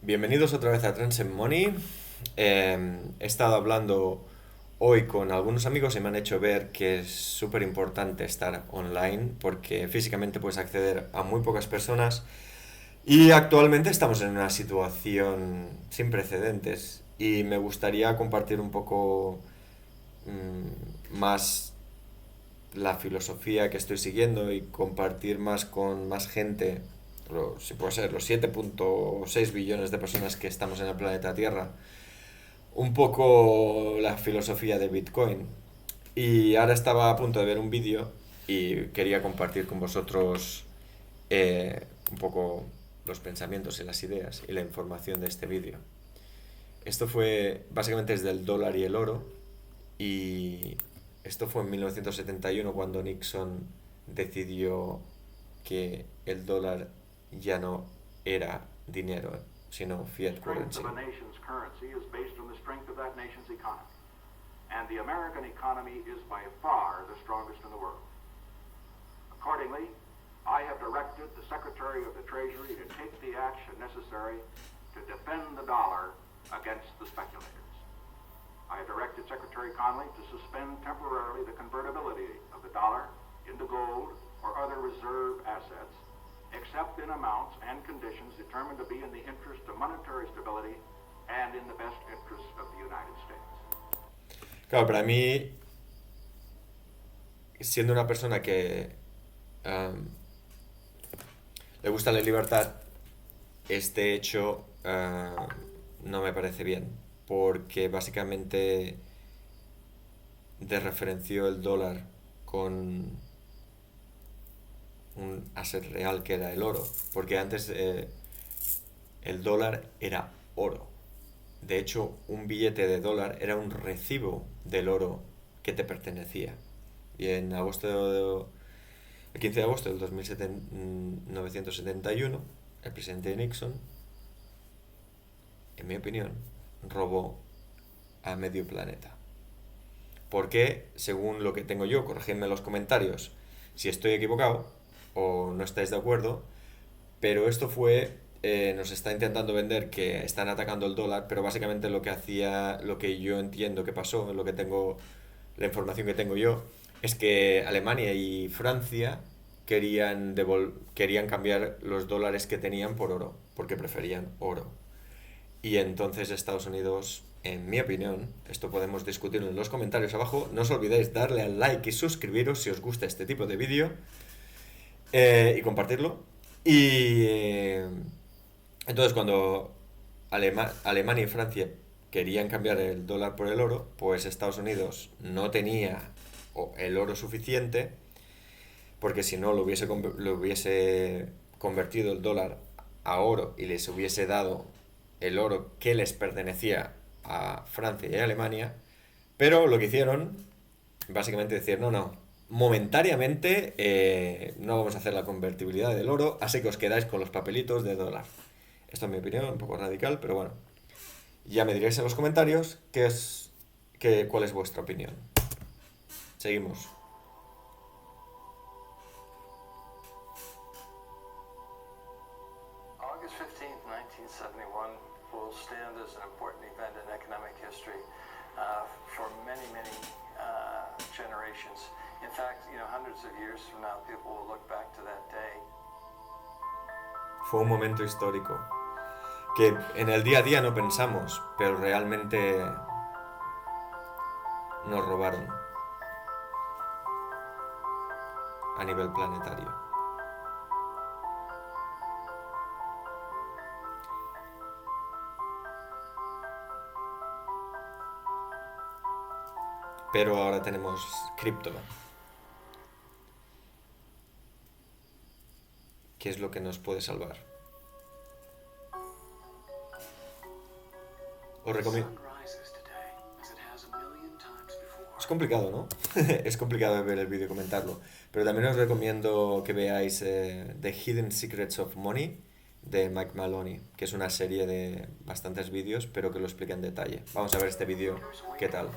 Bienvenidos otra vez a Trends and Money. He estado hablando hoy con algunos amigos y me han hecho ver que es súper importante estar online porque físicamente puedes acceder a muy pocas personas y actualmente estamos en una situación sin precedentes y me gustaría compartir un poco más la filosofía que estoy siguiendo y compartir más con más gente, si puede ser, los 7,6 billones de personas que estamos en el planeta Tierra, un poco la filosofía de Bitcoin. Y ahora estaba a punto de ver un vídeo y quería compartir con vosotros un poco los pensamientos y las ideas y la información de este vídeo. Esto fue básicamente desde el dólar y el oro. Y esto fue en 1971 cuando Nixon decidió que el dólar ya no era dinero, sino fiat currency. And the American economy is by far the strongest in the world. Accordingly, I have directed the Secretary of the Treasury to take the action necessary to defend the dollar against the speculators. I have directed Secretary Connally to suspend temporarily the convertibility of the dollar into gold or other reserve assets, except in amounts and conditions determined to be in the interest of monetary stability and in the best interest of the United States. Claro, para mí, siendo una persona que le gusta la libertad, este hecho no me parece bien, porque básicamente desreferenció el dólar con un asset real que era el oro, porque antes el dólar era oro. De hecho, un billete de dólar era un recibo del oro que te pertenecía. Y en el 15 de agosto del 1971, el presidente Nixon, en mi opinión, robó a medio planeta. Porque, según lo que tengo yo, corregidme en los comentarios si estoy equivocado o no estáis de acuerdo, pero esto fue, nos está intentando vender que están atacando el dólar, pero básicamente lo que hacía, lo que yo entiendo que pasó, lo que tengo, la información que tengo yo, es que Alemania y Francia querían cambiar los dólares que tenían por oro, porque preferían oro. Y entonces Estados Unidos, en mi opinión, esto podemos discutirlo en los comentarios abajo, no os olvidéis darle al like y suscribiros si os gusta este tipo de vídeo y compartirlo. Y entonces cuando Alemania y Francia querían cambiar el dólar por el oro, pues Estados Unidos no tenía el oro suficiente, porque si no lo hubiese convertido el dólar a oro y les hubiese dado el oro que les pertenecía a Francia y a Alemania, pero lo que hicieron, básicamente decir, no, momentáneamente no vamos a hacer la convertibilidad del oro, así que os quedáis con los papelitos de dólar. Esto es mi opinión, un poco radical, pero bueno. Ya me diréis en los comentarios cuál es vuestra opinión. Seguimos. August 15th, 1971 will stand as an important event in economic history for many generations. In fact, hundreds of years from now, people will look back to that day. Fue un momento histórico que en el día a día no pensamos, pero realmente nos robaron a nivel planetario. Pero ahora tenemos cripto, que es lo que nos puede salvar. Os recomiendo. Es complicado, ¿no? Es complicado ver el vídeo y comentarlo. Pero también os recomiendo que veáis The Hidden Secrets of Money de Mike Maloney, que es una serie de bastantes vídeos, pero que lo explica en detalle. Vamos a ver este vídeo, ¿qué tal?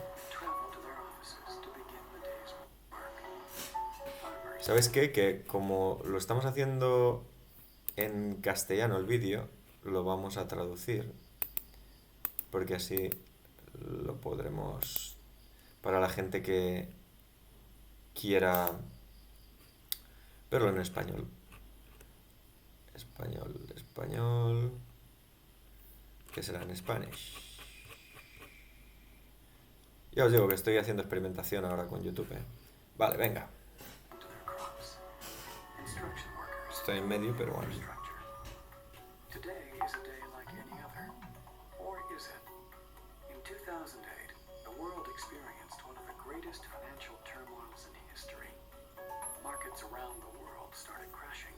¿Sabes qué? Que como lo estamos haciendo en castellano el vídeo, lo vamos a traducir, porque así lo podremos, para la gente que quiera verlo en español. Español, que será en Spanish. Ya os digo que estoy haciendo experimentación ahora con YouTube. Vale, venga. Estoy en medio, pero bueno. Today is a day like any other. Or is it? In 2008, the world experienced one of the greatest financial turmoils in history. Markets around the world started crashing,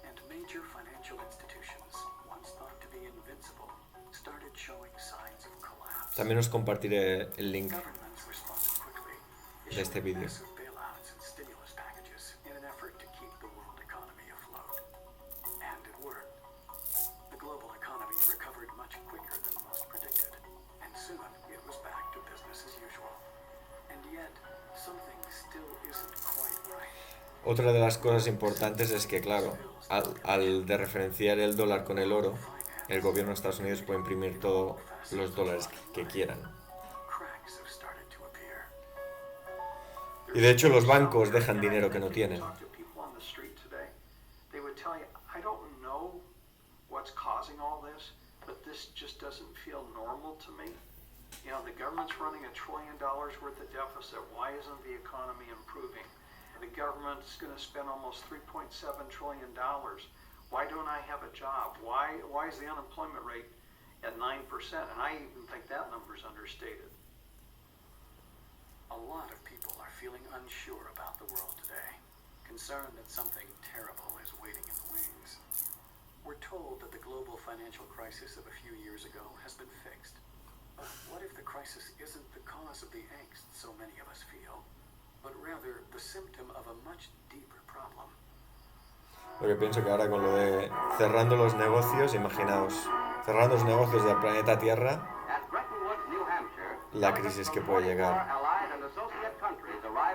and major financial institutions, once thought to be invincible, started showing signs of collapse. También os compartiré el link Governments responded quickly, de este issuing vídeo. massive bailouts and stimulus packages in an effort to keep the world economy afloat. And it worked. The global economy recovered much quicker than most predicted, and soon it was back to business as usual. And yet, something still isn't quite right. Otra de las cosas importantes es que, claro, al de referenciar el dólar con el oro, el gobierno de Estados Unidos puede imprimir todos los dólares que quieran. Cracks have started to appear. Y de hecho los bancos dejan dinero que no tienen. Talk to people on the street today. They would tell you, I don't know what's causing all this, but this just doesn't feel normal to me. You know, the government's running $1 trillion worth of deficit. Why isn't the economy improving? The government's going to spend almost $3.7 trillion. Why don't I have a job? Why is the unemployment rate at 9%? And I even think that number's understated. A lot of people are feeling unsure about the world today, concerned that something terrible is waiting in the wings. We're told that the global financial crisis of a few years ago has been fixed. But what if the crisis isn't the cause of the angst so many of us feel, but rather the symptom of a much deeper problem? Porque pienso que ahora con lo de cerrando los negocios, imaginaos, cerrando los negocios del planeta Tierra, la crisis que puede llegar.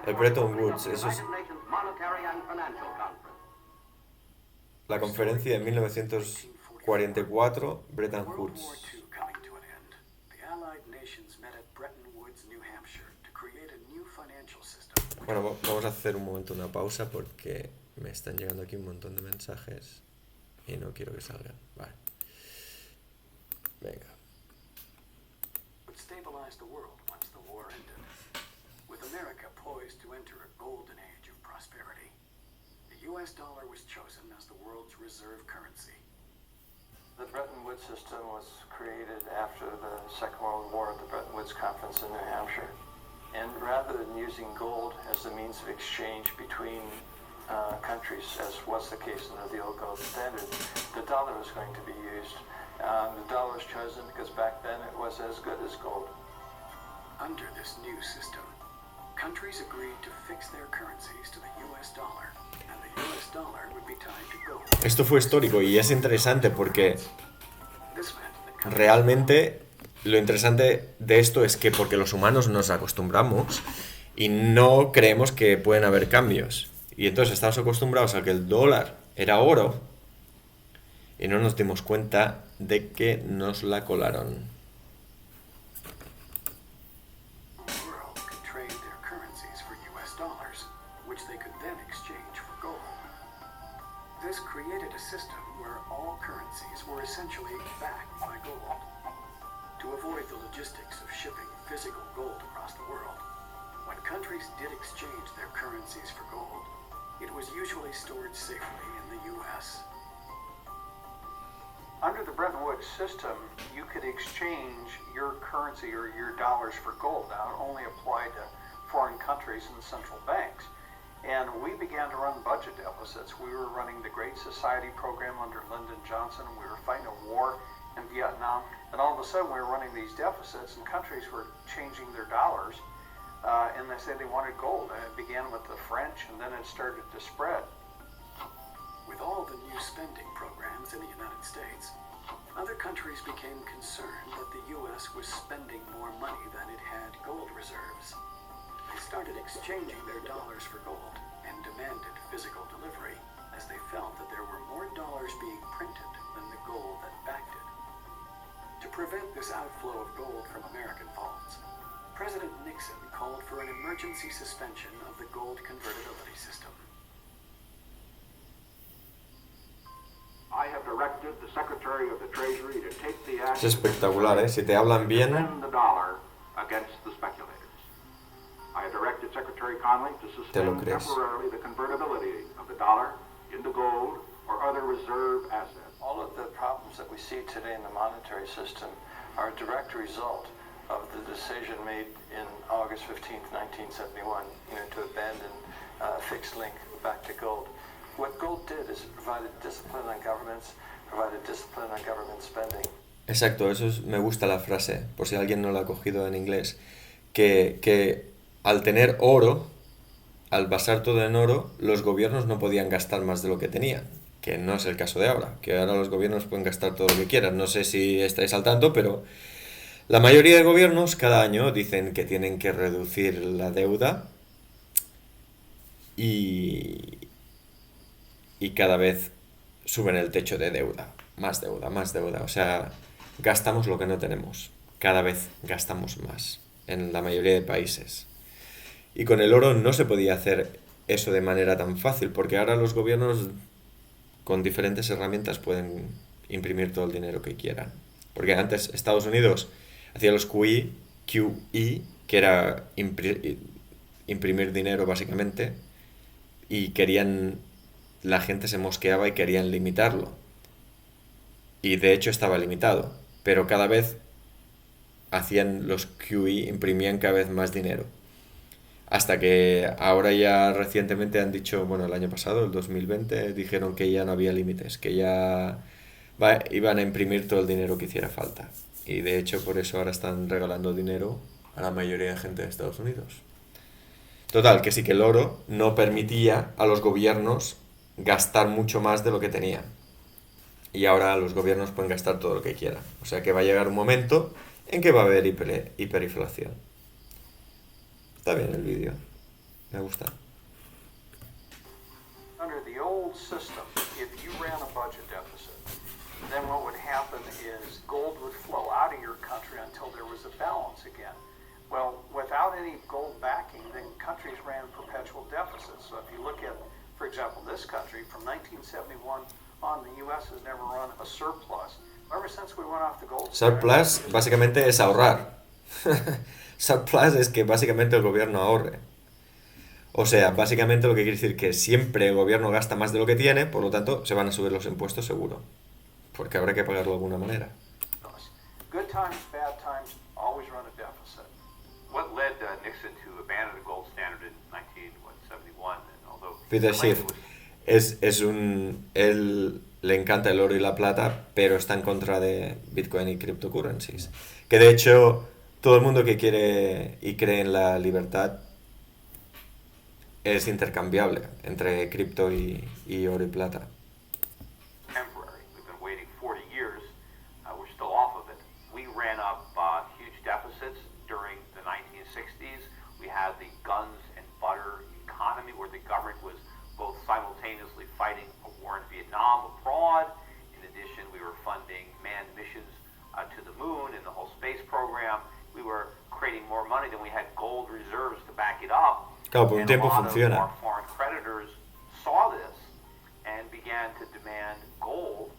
El Bretton Woods, eso es la conferencia de 1944, Bretton World War Woods. II coming to an end, the Allied nations met at Bretton Woods, New Hampshire, to create a new financial system. Bueno, vamos a hacer un momento una pausa porque me están llegando aquí un montón de mensajes y no quiero que salgan. Vale. Venga. Would stabilize the world once the war ended, with America poised to enter a golden age of prosperity. The U.S. dollar was chosen as the world's reserve currency. The Bretton Woods system was created after the Second World War at the Bretton Woods Conference in New Hampshire. And rather than using gold as the means of exchange between countries, as was the case under the old gold standard, the dollar was going to be used. The dollar was chosen because back then it was as good as gold. Under this new system, countries agreed to fix their currencies to the U.S. dollar, and the U.S. dollar would be tied to gold. Esto fue histórico y es interesante porque This meant that countries realmente lo interesante de esto es que porque los humanos nos acostumbramos y no creemos que pueden haber cambios. Y entonces estamos acostumbrados a que el dólar era oro y no nos dimos cuenta de que nos la colaron. the world could trade their currencies for U.S. dollars, which they could then exchange for gold. This created a system where all currencies were essentially backed by gold. To avoid the logistics of shipping physical gold across the world, when countries did exchange their currencies for gold, it was usually stored safely in the U.S. Under the Bretton Woods system, you could exchange your currency or your dollars for gold. Now, it only applied to foreign countries and central banks. And we began to run budget deficits. We were running the Great Society program under Lyndon Johnson. We were fighting a war in Vietnam. And all of a sudden, we were running these deficits, and countries were changing their dollars. And they said they wanted gold. And it began with the French, and then it started to spread. With all the new spending programs in the United States, other countries became concerned that the U.S. was spending more money than it had gold reserves. They started exchanging their dollars for gold and demanded physical delivery, as they felt that there were more dollars being printed than the gold that backed it. To prevent this outflow of gold from American vaults, President Nixon called for an emergency suspension of the gold convertibility system. I have directed the Secretary of the Treasury to take the Es action espectacular, ¿eh? Si te hablan bien, defend the dollar against the speculators. I have directed Secretary Connally to Te lo suspend crees. temporarily the convertibility of the dollar into gold or other reserve assets. All of the problems that we see today in the monetary system are a direct result of the decision made in August 15th, 1971, to abandon fixed link back to gold. What gold did is it provided discipline on governments, provided discipline on government spending. Exacto, me gusta la frase, por si alguien no la ha cogido en inglés, que al tener oro, al basar todo en oro, los gobiernos no podían gastar más de lo que tenían, que no es el caso de ahora, que ahora los gobiernos pueden gastar todo lo que quieran. No sé si estáis al tanto, pero la mayoría de gobiernos cada año dicen que tienen que reducir la deuda y cada vez suben el techo de deuda, más deuda, más deuda. O sea, gastamos lo que no tenemos. Cada vez gastamos más en la mayoría de países. Y con el oro no se podía hacer eso de manera tan fácil, porque ahora los gobiernos con diferentes herramientas pueden imprimir todo el dinero que quieran. Porque antes Estados Unidos hacía los QE, que era imprimir dinero básicamente, y la gente se mosqueaba y querían limitarlo. Y de hecho estaba limitado, pero cada vez hacían los QE, imprimían cada vez más dinero. Hasta que ahora ya recientemente han dicho, bueno, el año pasado, el 2020, dijeron que ya no había límites, que ya iban a imprimir todo el dinero que hiciera falta. Y de hecho por eso ahora están regalando dinero a la mayoría de gente de Estados Unidos. Total, que sí, que el oro no permitía a los gobiernos gastar mucho más de lo que tenían. Y ahora los gobiernos pueden gastar todo lo que quieran. O sea que va a llegar un momento en que va a haber hiperinflación. Está bien el vídeo. Me gusta. Under the old system, if you ran a budget deficit, then what would happen is gold would flow out of your country until there was a balance again. Well, without any gold backing, then countries ran perpetual deficits. So if you look at, for example, this country, from 1971 on, the U.S. has never run a surplus. Ever since we went off the gold Surplus básicamente es ahorrar. Surplus es que básicamente el gobierno ahorre. O sea, básicamente lo que quiere decir que siempre el gobierno gasta más de lo que tiene, por lo tanto se van a subir los impuestos seguro. Porque habrá que pagarlo de alguna manera. Good times, bad times, always run a deficit. What led Nixon to abandon the gold standard in 1971? And although Peter Schiff él le encanta el oro y la plata, pero está en contra de Bitcoin y cryptocurrencies. Que de hecho todo el mundo que quiere y cree en la libertad es intercambiable entre cripto y oro y plata. temporary. We've been waiting 40 years. We're still off of it. We ran up huge deficits during the 1960s. We had the guns and butter economy where the government was both simultaneously fighting a war in Vietnam abroad. In addition, we were funding manned missions to the moon and the whole space program. We were creating more money than we had gold reserves to back it up. Claro, por un And tiempo a lot funciona. of our foreign creditors saw this and began to demand gold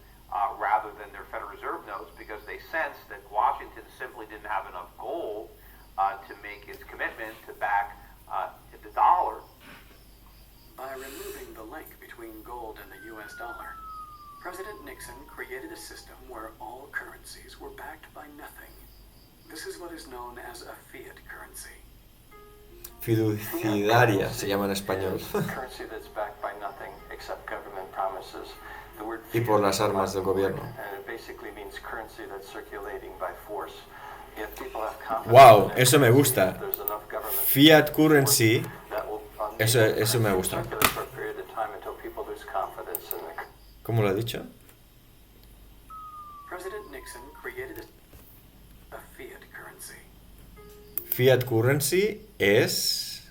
rather than their Federal Reserve notes because they sensed that Washington simply didn't have enough gold to make its commitment to back the dollar. By removing the link between gold and the US dollar, President Nixon created a system where all currencies were backed by nothing. This is what is known as a fiat currency. Fiduciaria se llama en español. Currency that's backed by nothing except government promises. The word Y por las fiat armas del gobierno. And it basically means currency that's circulating by force. If people have confidence Wow, in it, eso me gusta. if there's enough government Fiat currency, that will eso me gusta. circulate for a period of time until people lose confidence in the ¿cómo lo ha dicho? President Nixon created a fiat currency. Fiat currency es...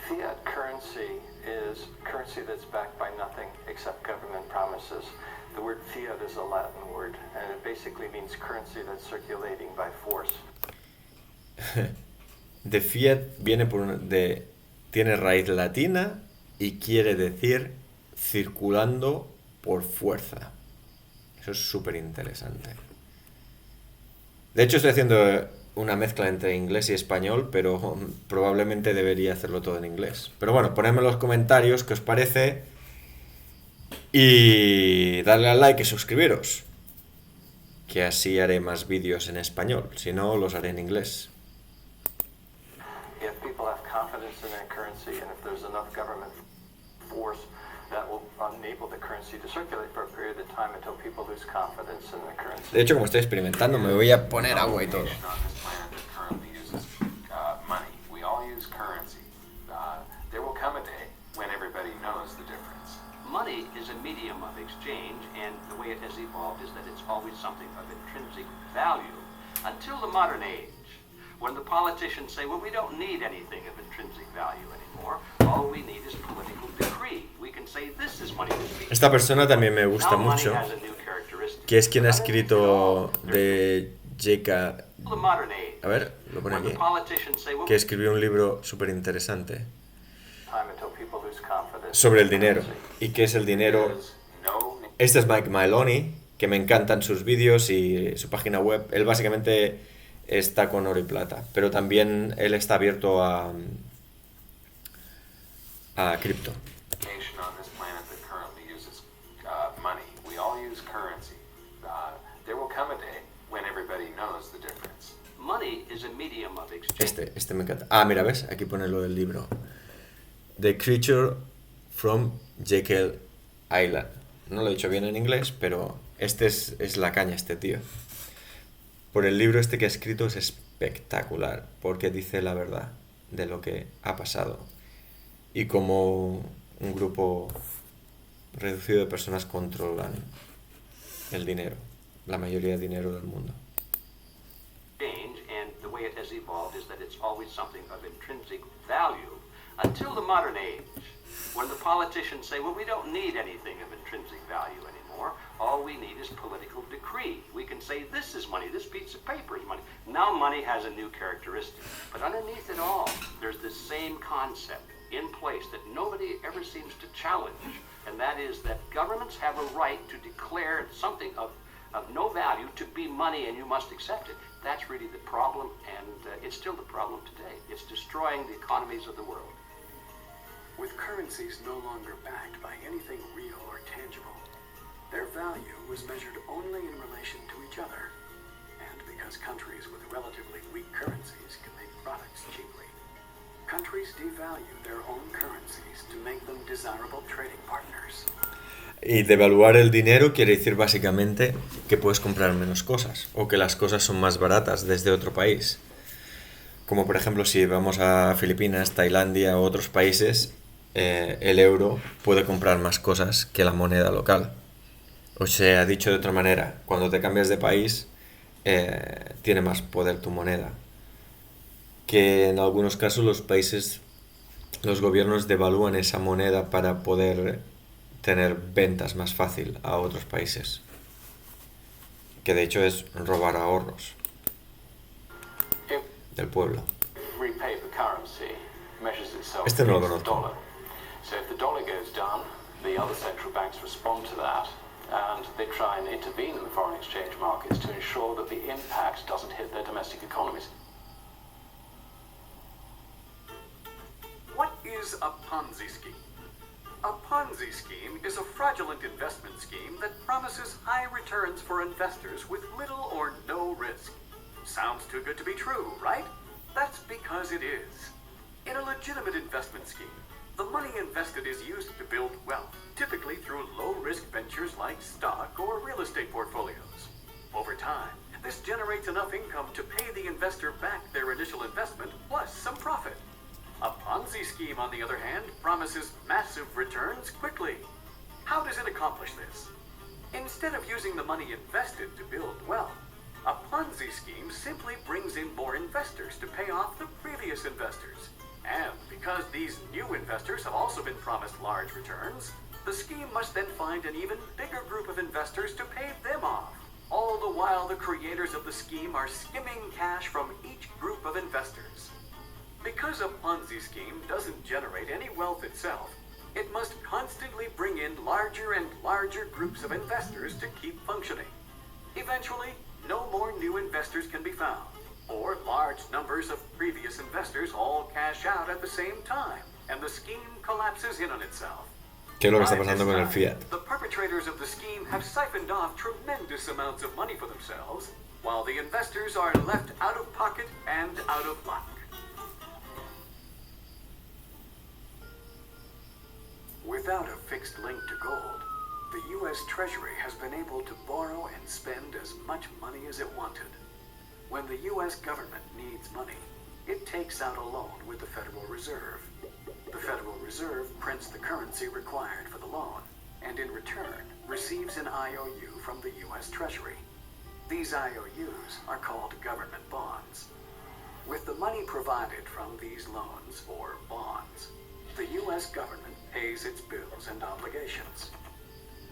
Fiat currency is currency that's backed by nothing except government promises. The word fiat is a Latin word, and it basically means currency that's circulating by force. De fiat viene tiene raíz latina y quiere decir circulando por fuerza. Eso es súper interesante. De hecho, estoy haciendo una mezcla entre inglés y español, pero probablemente debería hacerlo todo en inglés. Pero bueno, ponedme en los comentarios qué os parece y darle al like y suscribiros, que así haré más vídeos en español, si no los haré en inglés. If people have confidence in their currency and if there's enough government force, that will enable the currency to circulate for a period of time until people lose confidence in the currency. De hecho, como estoy experimentando, me voy a poner agua y todo. We all use currency. There will come a day when everybody knows the difference. Money is a medium of exchange, and the way it has evolved is that it's always something of intrinsic value until the modern age, when the politicians say, well, we don't need anything of intrinsic value anymore. All we need is political decree. We can say this is money. Esta persona también me gusta Now money mucho, has a new characteristic. que es quien ha escrito de J.K. The modern age, A ver, lo pone when the aquí. politicians say, well, Que escribió un libro súper interesante Time until people lose confidence sobre in el the dinero. currency. ¿Y qué es el dinero? No Este es Mike Maloney, que me encantan sus vídeos y su página web. Él básicamente está con oro y plata, pero también él está abierto a cripto. nation on this planet that currently uses money. We all use currency. There will come a day when everybody knows the difference. money is a medium of exchange. Este me encanta. Ah, mira, ¿ves? Aquí pone lo del libro. The Creature from Jekyll Island. No lo he dicho bien en inglés, pero este es la caña, este tío. Por el libro este que ha escrito es espectacular, porque dice la verdad de lo que ha pasado y cómo un grupo reducido de personas controlan el dinero, la mayoría de dinero del mundo. Exchange, and the way it has evolved is that it's always something of intrinsic value until the modern age, when the politicians say, well, we don't need anything of intrinsic value anymore. All we need is political decree. We can say this is money, this piece of paper is money. Now money has a new characteristic. But underneath it all, there's this same concept in place that nobody ever seems to challenge, and that is that governments have a right to declare something of no value to be money and you must accept it. That's really the problem, and it's still the problem today. It's destroying the economies of the world. With currencies no longer backed by anything real or tangible, their value was measured only in relation to each other. And because countries with relatively weak currencies can make products cheaply, countries devalue their own currencies to make them desirable trading partners. Y devaluar el dinero quiere decir básicamente que puedes comprar menos cosas o que las cosas son más baratas desde otro país. Como por ejemplo si vamos a Filipinas, Tailandia u otros países, el euro puede comprar más cosas que la moneda local. O sea, dicho de otra manera, cuando te cambias de país, tiene más poder tu moneda. Que en algunos casos los gobiernos devalúan esa moneda para poder tener ventas más fácil a otros países. Que de hecho es robar ahorros del pueblo. Repaper currency measures itself Este no lo against the conozco. dollar. So if the dollar goes down, the other central banks respond to that, and they try and intervene in the foreign exchange markets to ensure that the impact doesn't hit their domestic economies. What is a Ponzi scheme? A Ponzi scheme is a fraudulent investment scheme that promises high returns for investors with little or no risk. Sounds too good to be true, right? That's because it is. In a legitimate investment scheme, the money invested is used to build wealth, typically through low-risk ventures like stock or real estate portfolios. Over time, this generates enough income to pay the investor back their initial investment plus some profit. A Ponzi scheme, on the other hand, promises massive returns quickly. How does it accomplish this? Instead of using the money invested to build wealth, a Ponzi scheme simply brings in more investors to pay off the previous investors. And because these new investors have also been promised large returns, The scheme must then find an even bigger group of investors to pay them off. All the while, the creators of the scheme are skimming cash from each group of investors. Because a Ponzi scheme doesn't generate any wealth itself, it must constantly bring in larger and larger groups of investors to keep functioning. Eventually, no more new investors can be found, or large numbers of previous investors all cash out at the same time, and the scheme collapses in on itself. ¿Qué es lo que está pasando con el Fiat? The perpetrators of the scheme have siphoned off tremendous amounts of money for themselves, while the investors are left out of pocket and out of luck. Without a fixed link to gold, the U.S. Treasury has been able to borrow and spend as much money as it wanted. When the U.S. government needs money, it takes out a loan with the Federal Reserve. The Federal Reserve prints the currency required for the loan, and in return receives an IOU from the U.S. Treasury. These IOUs are called government bonds. With the money provided from these loans, or bonds, the U.S. government pays its bills and obligations.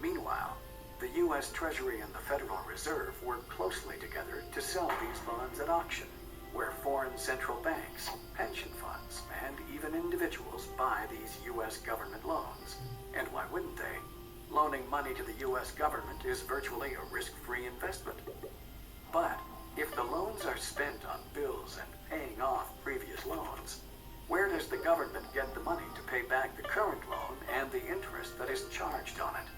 Meanwhile, the U.S. Treasury and the Federal Reserve work closely together to sell these bonds at auction, where foreign central banks, pension funds, and even individuals buy these U.S. government loans. And why wouldn't they? Loaning money to the U.S. government is virtually a risk-free investment. But if the loans are spent on bills and paying off previous loans, where does the government get the money to pay back the current loan and the interest that is charged on it?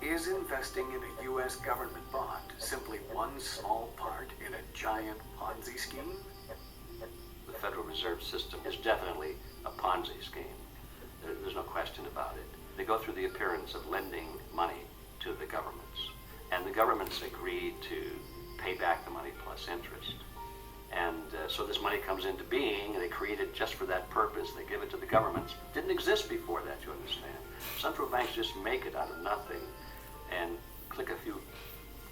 Is investing in a U.S. government bond simply one small part in a giant Ponzi scheme? The Federal Reserve System is definitely a Ponzi scheme. There's no question about it. They go through the appearance of lending money to the governments, and the governments agree to pay back the money plus interest. And so this money comes into being, and they create it just for that purpose. They give it to the governments. It didn't exist before that, you understand. Central banks just make it out of nothing and click a few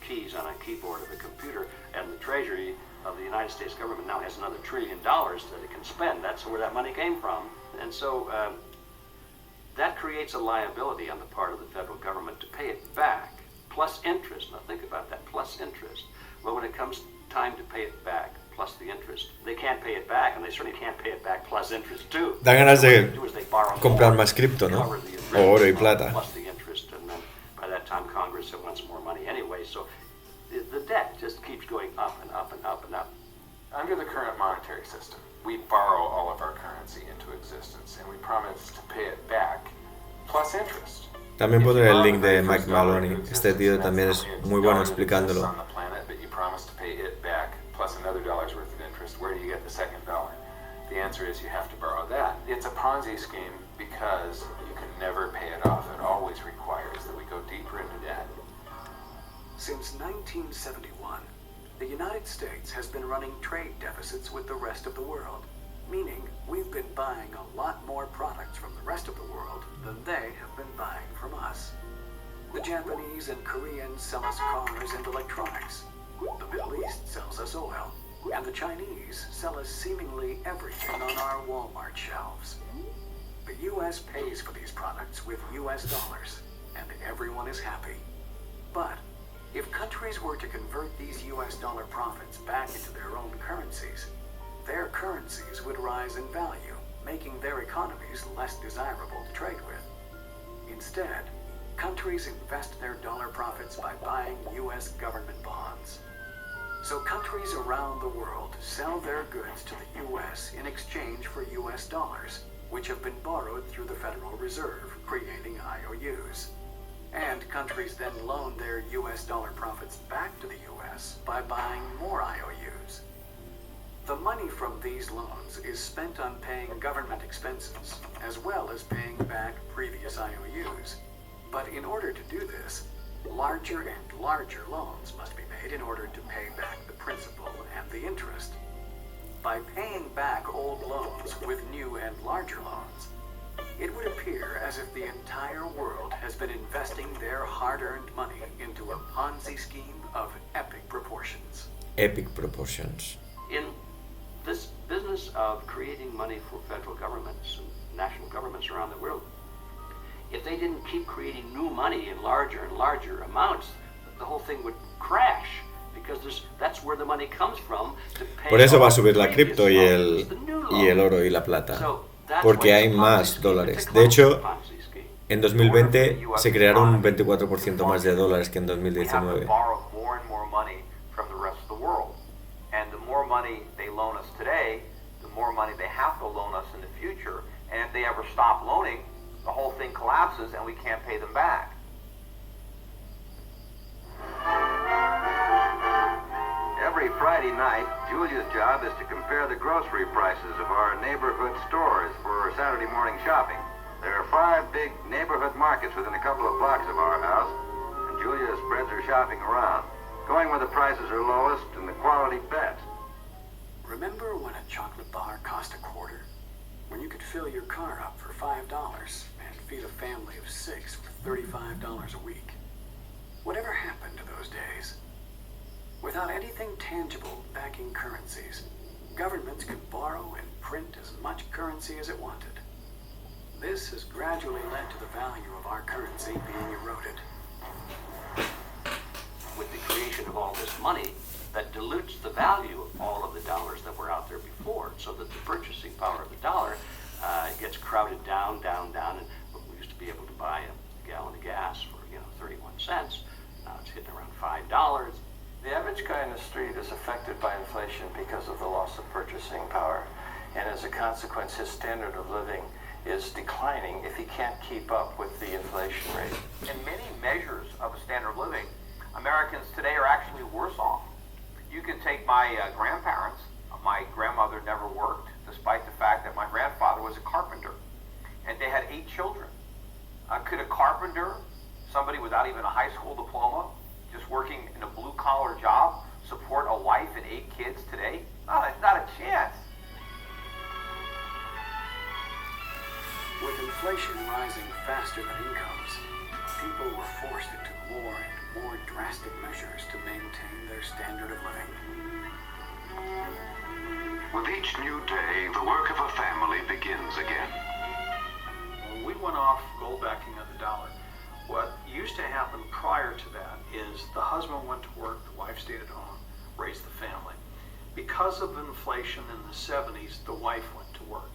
keys on a keyboard of a computer, and the Treasury of the United States government now has another $1 trillion that it can spend. That's where that money came from. And so that creates a liability on the part of the federal government to pay it back, plus interest. Now think about that, plus interest. Well, when it comes time to pay it back, plus the interest, they can't pay it back, and they certainly can't pay it back plus interest too. Dan ganas de comprar more, más cripto, ¿no? cover the O oro y original plata. Plus the interest, and then by that time Congress wants more money anyway. So the debt just keeps going up and up and up and up. Under the current monetary system, we borrow all of our currency into existence, and we promise to pay it back plus interest. También pondré el link de Mike Maloney. Este tío también es muy bueno explicándolo. On the planet, but you promise to pay it back plus another dollar's worth of interest. Where do you get the second dollar? The answer is you have to borrow that. It's a Ponzi scheme because you can never pay it off. It always requires that we go deeper into debt. Since 1971, the United States has been running trade deficits with the rest of the world, meaning we've been buying a lot more products from the rest of the world than they have been buying from us. The Japanese and Koreans sell us cars and electronics. The Middle East sells us oil, and the Chinese sell us seemingly everything on our Walmart shelves. The U.S. pays for these products with U.S. dollars, and everyone is happy. But if countries were to convert these U.S. dollar profits back into their own currencies, their currencies would rise in value, making their economies less desirable to trade with. Instead, countries invest their dollar profits by buying U.S. government bonds. So countries around the world sell their goods to the U.S. in exchange for U.S. dollars, which have been borrowed through the Federal Reserve, creating IOUs. And countries then loan their U.S. dollar profits back to the U.S. by buying more IOUs. The money from these loans is spent on paying government expenses, as well as paying back previous IOUs. But in order to do this, larger and larger loans must be made in order to pay back the principal and the interest. By paying back old loans with new and larger loans, it would appear as if the entire world has been investing their hard-earned money into a Ponzi scheme of epic proportions. Epic proportions. In this business of creating money for federal governments and national governments around the world, if they didn't keep creating new money in larger and larger amounts, the whole thing would crash. Because that's where the money comes from to pay. Por eso va a subir la previous cripto y loans, the new el loans. oro y la plata. So that's Porque why hay it's a Ponzi más scheme. dólares. It's a De hecho, Ponzi scheme. en 2020 se crearon un 24% más de dólares que en 2019. We have to borrow more and more money from the rest of the world. And the more money they loan us today, the more money they have to loan us in the future. And if they ever stop loaning, the whole thing collapses and we can't pay them back. Every Friday night, Julia's job is to compare the grocery prices of our neighborhood stores for Saturday morning shopping. There are 5 big neighborhood markets within a couple of blocks of our house, and Julia spreads her shopping around, going where the prices are lowest and the quality best. Remember when a chocolate bar cost $0.25? When you could fill your car up for $5 and feed a family of 6 for $35 a week? Whatever happened to those days? Without anything tangible backing currencies, governments could borrow and print as much currency as it wanted. This has gradually led to the value of our currency being eroded. With the creation of all this money, that dilutes the value of all of the dollars that were out there before, so that the purchasing power of the dollar gets crowded down, and we used to be able to buy a gallon of gas for 31 cents. Now it's hitting around $5. The average guy in the street is affected by inflation because of the loss of purchasing power, and as a consequence, his standard of living is declining if he can't keep up with the inflation rate. In many measures of a standard of living, Americans today are actually worse off. You can take my grandparents. My grandmother never worked, despite the fact that my grandfather was a carpenter, and they had 8 children. Could a carpenter, somebody without even a high school diploma, just working in a blue-collar job, support a wife and 8 kids today? Not a chance. With inflation rising faster than incomes, people were forced into more and more drastic measures to maintain their standard of living. With each new day, the work of a family begins again. When we went off gold backing of the dollar, what used to happen prior to that is the husband went to work, the wife stayed at home, raised the family. Because of inflation in the 70s, the wife went to work.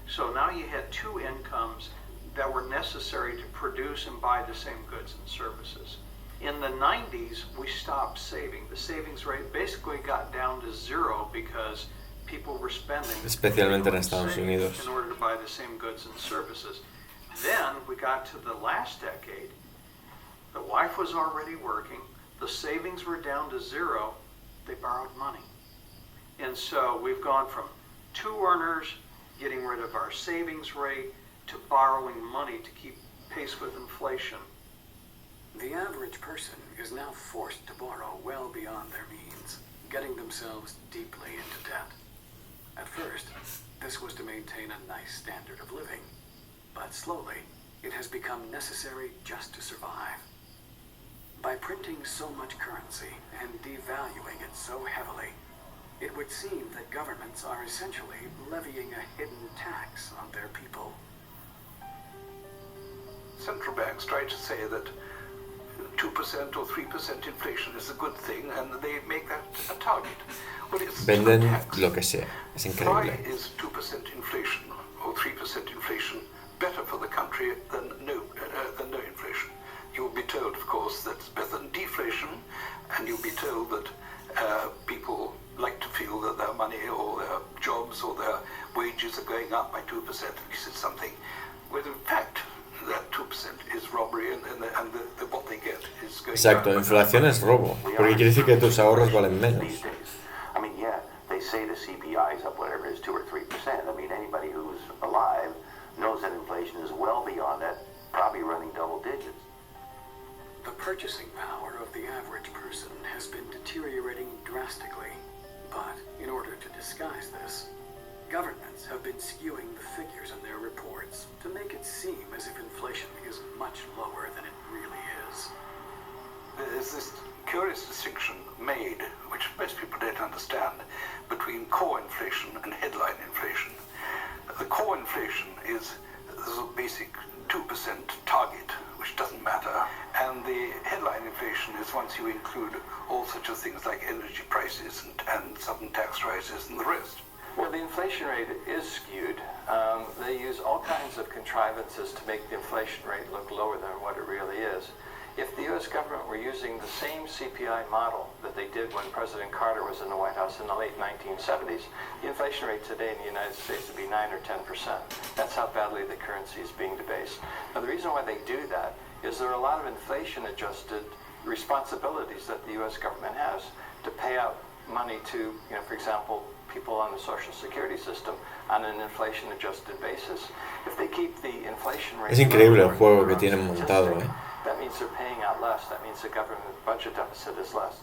So now you had 2 incomes that were necessary to produce and buy the same goods and services. In the 90s, we stopped saving. The savings rate basically got down to 0 because people were spending, especialmente en Estados Unidos, in order to buy the same goods and services. Then we got to the last decade. The wife was already working. The savings were down to 0. They borrowed money. And so we've gone from 2 earners getting rid of our savings rate to borrowing money to keep pace with inflation. The average person is now forced to borrow well beyond their means, getting themselves deeply into debt. At first, this was to maintain a nice standard of living, but slowly, it has become necessary just to survive. By printing so much currency and devaluing it so heavily, it would seem that governments are essentially levying a hidden tax on their people. Central banks try to say that 2% or 3% inflation is a good thing, and they make that a target. Well, it's venden tax. lo que sea. Es Why increíble. is 2% inflation or 3% inflation better for the country than no inflation? You'll be told, of course, that's better than deflation, and you'll be told that people like to feel that their money or their jobs or their wages are going up by 2%, at least it's something. When in fact, that 2% is robbery, and what they get is going Exacto, down. inflación es robo, porque quiere decir que tus ahorros valen menos. These days. I mean, yeah, they say the CPI is up whatever it is, 2 or 3%. I mean, anybody who's alive knows that inflation is well beyond that, probably running double digits. The purchasing power of the average person has been deteriorating drastically, but in order to disguise this, governments have been skewing the figures in their reports to make it seem as if inflation is much lower than it really is. There's this curious distinction made, which most people don't understand, between core inflation and headline inflation. The core inflation is the basic 2% target, which doesn't matter. And the headline inflation is once you include all such of things like energy prices and sudden tax rises and the rest. Well, the inflation rate is skewed. They use all kinds of contrivances to make the inflation rate look lower than what it really is. If the U.S. government were using the same CPI model that they did when President Carter was in the White House in the late 1970s, the inflation rate today in the United States would be 9 or 10%. That's how badly the currency is being debased. Now, the reason why they do that is there are a lot of inflation-adjusted responsibilities that the U.S. government has to pay out money to, for example, people on the Social Security system on an inflation-adjusted basis. If they keep the inflation rate... Es increíble el juego que tienen montado, That means they're paying out less. That means the government budget deficit is less.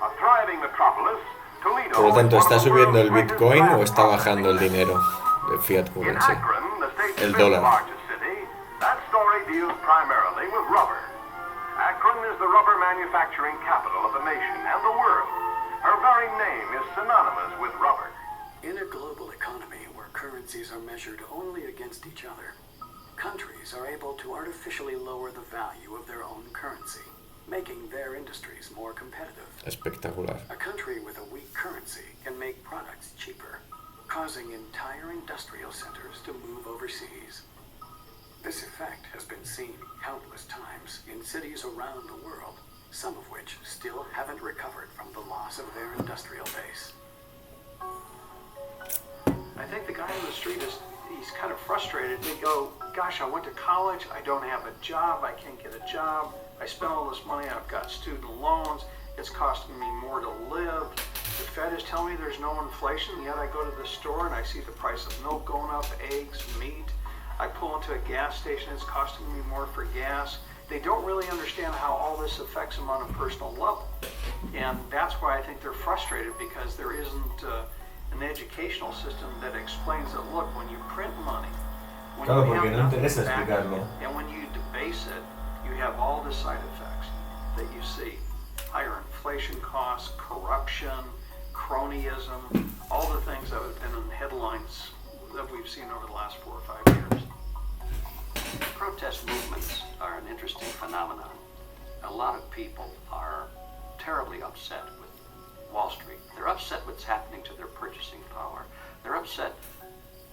A thriving metropolis, Toledo. Por lo tanto, ¿está subiendo el Bitcoin o está bajando el dinero de Fiat In Currency? Akron, the state's El fifth dólar. largest city, that story deals primarily with rubber. Akron is the rubber manufacturing capital of the nation and the world. Her very name is synonymous with rubber. In a global economy where currencies are measured only against each other, countries are able to artificially lower the value of their own currency, making their industries more competitive. Espectacular. A country with a weak currency can make products cheaper, causing entire industrial centers to move overseas. This effect has been seen countless times in cities around the world, some of which still haven't recovered from the loss of their industrial base. I think the guy on the street he's kind of frustrated. They go, gosh, I went to college, I don't have a job, I can't get a job, I spent all this money, I've got student loans, it's costing me more to live. The Fed is telling me there's no inflation, yet I go to the store and I see the price of milk going up, eggs, meat. I pull into a gas station, it's costing me more for gas. They don't really understand how all this affects them on a personal level. And that's why I think they're frustrated, because there isn't an educational system that explains that, look, when you print money, when Claro, you porque have no nothing interesa back explicarlo. and when you debase it, you have all the side effects that you see. Higher inflation costs, corruption, cronyism, all the things that have been in headlines that we've seen over the last 4 or 5 years. Protest movements are an interesting phenomenon. A lot of people are terribly upset with Wall Street. They're upset what's happening to their purchasing power. They're upset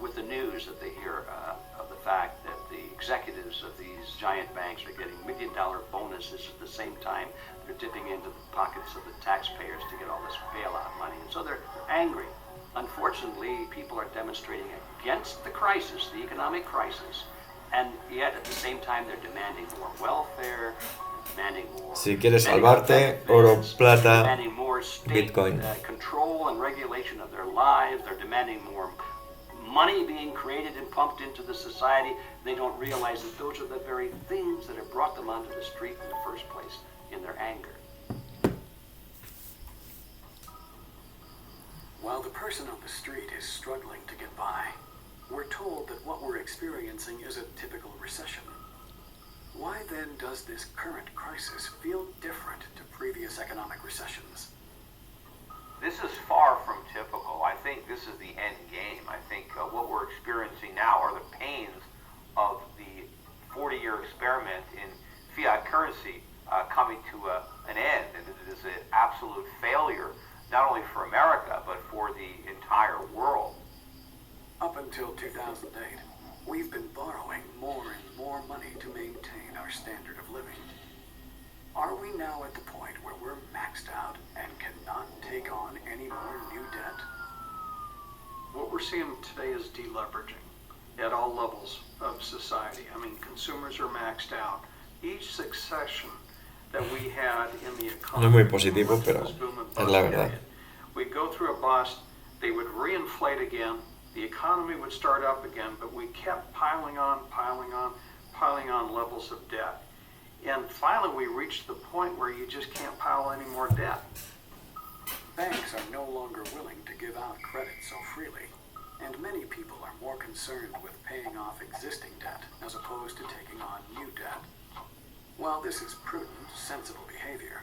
with the news that they hear of the fact that the executives of these giant banks are getting $1 million bonuses at the same time they're dipping into the pockets of the taxpayers to get all this bailout money. And so they're angry. Unfortunately, people are demonstrating against the crisis, the economic crisis, and yet at the same time they're demanding more welfare, demanding more... Si quieres salvarte, oro, plata, demanding more state Bitcoin. Control and regulation of their lives. They're demanding more money being created and pumped into the society. They don't realize that those are the very things that have brought them onto the street in the first place in their anger. While the person on the street is struggling to get by, we're told that what we're experiencing is a typical recession. Why then does this current crisis feel different to previous economic recessions? This is far from typical. I think this is the end game. I think what we're experiencing now are the pains of the 40-year experiment in fiat currency coming to an end. And it is an absolute failure, not only for America, but for the entire world. Up until 2008, we've been borrowing more and more money to maintain our standard of living. Are we now at the point where we're maxed out and cannot take on any more new debt? What we're seeing today is deleveraging at all levels of society. I mean, consumers are maxed out. Each succession that we had in the economy... No es muy positivo, pero es la verdad. We'd go through a bust, they would reinflate again, the economy would start up again, but we kept piling on levels of debt. And finally, we reached the point where you just can't pile any more debt. Banks are no longer willing to give out credit so freely, and many people are more concerned with paying off existing debt as opposed to taking on new debt. While this is prudent, sensible behavior,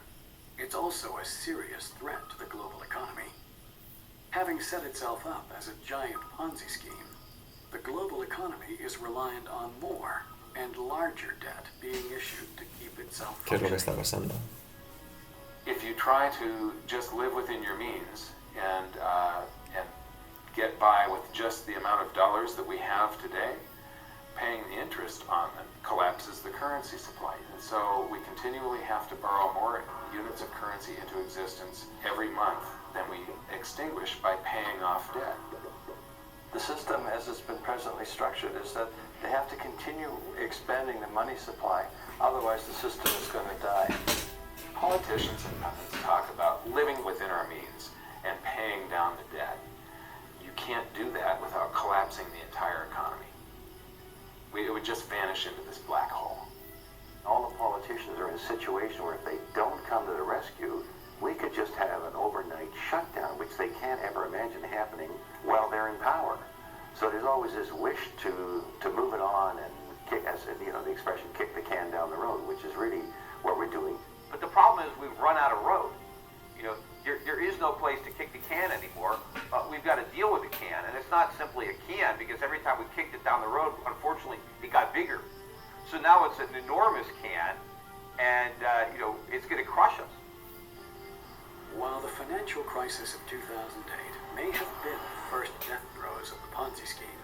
it's also a serious threat to the global economy. Having set itself up as a giant Ponzi scheme, the global economy is reliant on more and larger debt being issued to keep itself ¿Qué es lo que functioning. está pasando? If you try to just live within your means and get by with just the amount of dollars that we have today, paying the interest on them collapses the currency supply. And so we continually have to borrow more units of currency into existence every month than we extinguish by paying off debt. The system, as it's been presently structured, is that they have to continue expanding the money supply, otherwise the system is going to die. Politicians and pundits talk about living within our means and paying down the debt. You can't do that without collapsing the entire economy. It would just vanish into this black hole. All the politicians are in a situation where if they don't come to the rescue, we could just have an overnight shutdown, which they can't ever imagine happening while they're in power. So there's always this wish to move it on and kick, as you know, the expression, kick the can down the road, which is really what we're doing. But the problem is we've run out of road. You know, there is no place to kick the can anymore. We've got to deal with the can, and it's not simply a can, because every time we kicked it down the road, unfortunately, it got bigger. So now it's an enormous can, and you know, it's going to crush us. While the financial crisis of 2008 may have been the first death throes of the Ponzi scheme,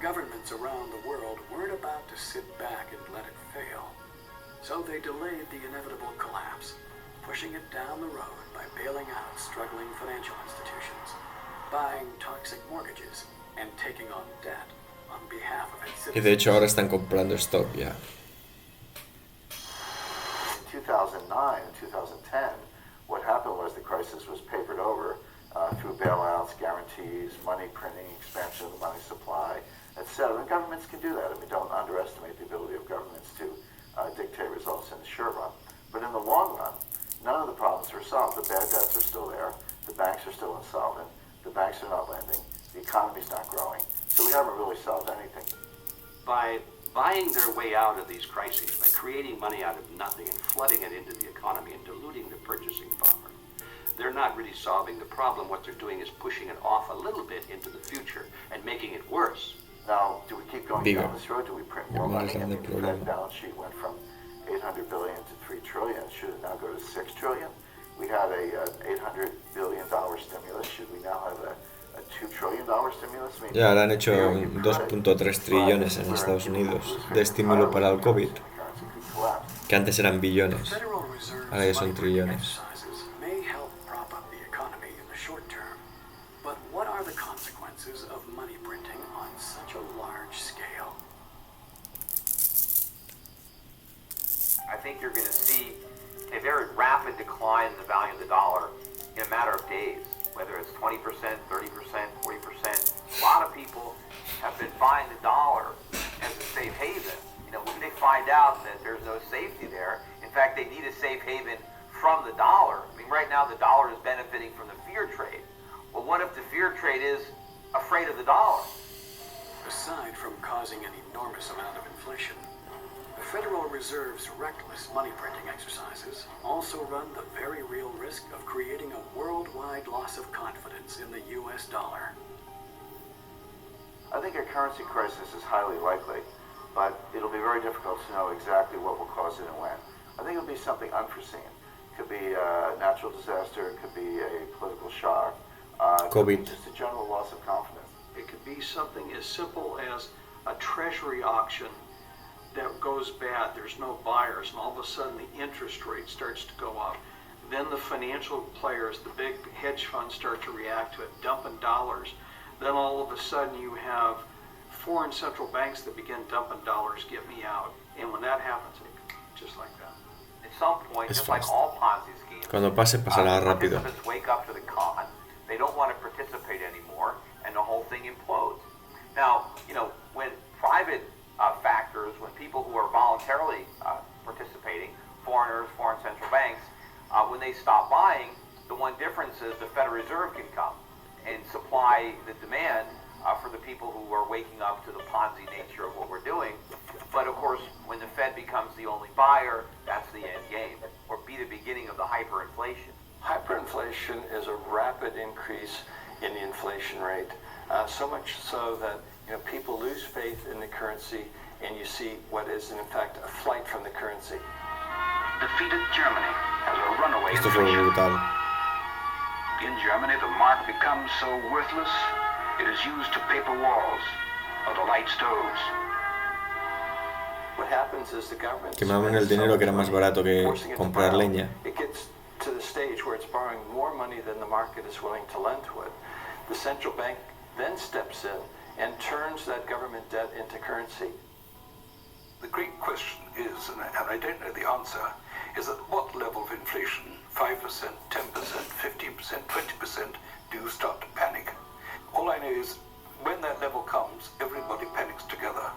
governments around the world weren't about to sit back and let it fail. So they delayed the inevitable collapse, pushing it down the road by bailing out struggling financial institutions, buying toxic mortgages, and taking on debt on behalf of its Y de hecho ahora citizens. están comprando stock ya. In 2009 and 2010, what happened was the crisis was papered over through bailouts, guarantees, money printing, expansion of the money supply, etc. And governments can do that. I mean, don't underestimate the ability of governments to dictate results in the short run. But in the long run, none of the problems are solved. The bad debts are still there. The banks are still insolvent. The banks are not lending. The economy's not growing. So we haven't really solved anything. By buying their way out of these crises, by creating money out of nothing and flooding it into the economy and diluting the purchasing power, they're not really solving the problem. What they're doing is pushing it off a little bit into the future and making it worse. Now, do we keep going Digo, down this road? Do we print more el más money? I grande mean, the problema. Fed balance sheet went from 800 billion to 3 trillion. Should it now go to 6 trillion? We had a $800 billion stimulus. Should we now have a $2 trillion stimulus? I mean, Ya ahora han hecho there you could, 2.3 trillones en Estados Unidos de estímulo para el COVID, que antes eran billones, Federal Reserve's ahora ya son money printing trillones. exercises may help prop up the economy in the short term, but what are the consequences of money printing on such a large scale? I think you're going to see a very rapid decline in the value of the dollar in a matter of days, whether it's 20%, 30%, 40%. A lot of people have been buying the dollar as a safe haven. You know, when they find out that there's no safety there, in fact, they need a safe haven from the dollar. I mean, right now the dollar is benefiting from the fear trade. Well, what if the fear trade is afraid of the dollar? Aside from causing an enormous amount of inflation, the Federal Reserve's reckless money printing exercises also run the very real risk of creating a worldwide loss of confidence in the US dollar. I think a currency crisis is highly likely, but it'll be very difficult to know exactly what will cause it and when. I think it'll be something unforeseen. It could be a natural disaster, it could be a political shock, it could be COVID. just a general loss of confidence. It could be something as simple as a treasury auction that goes bad. There's no buyers, and all of a sudden the interest rate starts to go up. Then the financial players, the big hedge funds, start to react to it, dumping dollars. Then all of a sudden you have foreign central banks that begin dumping dollars, get me out. And when that happens, just like that. At some point, It's just like fast. all Ponzi schemes, Cuando pase pasará rápido. participants wake up to the con. They don't want to participate anymore, and the whole thing implodes. Now, you know, when private factors, when people who are voluntarily participating, foreigners, foreign central banks, when they stop buying, the one difference is the Federal Reserve can come and supply the demand for the people who are waking up to the Ponzi nature of what we're doing. But of course, when the Fed becomes the only buyer, that's the end game, or be the beginning of the hyperinflation. Hyperinflation is a rapid increase in the inflation rate, so much so that People lose faith in the currency, and you see what is in fact a flight from the currency. Defeated Germany has a runaway Esto fue inflation. brutal. In Germany, the mark becomes so worthless, it is used to paper walls or to light stoves. What happens is the government Quemaban el dinero que era más barato que comprar leña. It gets to the stage where it's borrowing more money than the market is willing to lend to it. The central bank then steps in and turns that government debt into currency. The great question is, and I don't know the answer, is at what level of inflation, 5%, 10%, 15%, 20%, do you start to panic? All I know is when that level comes, everybody panics together.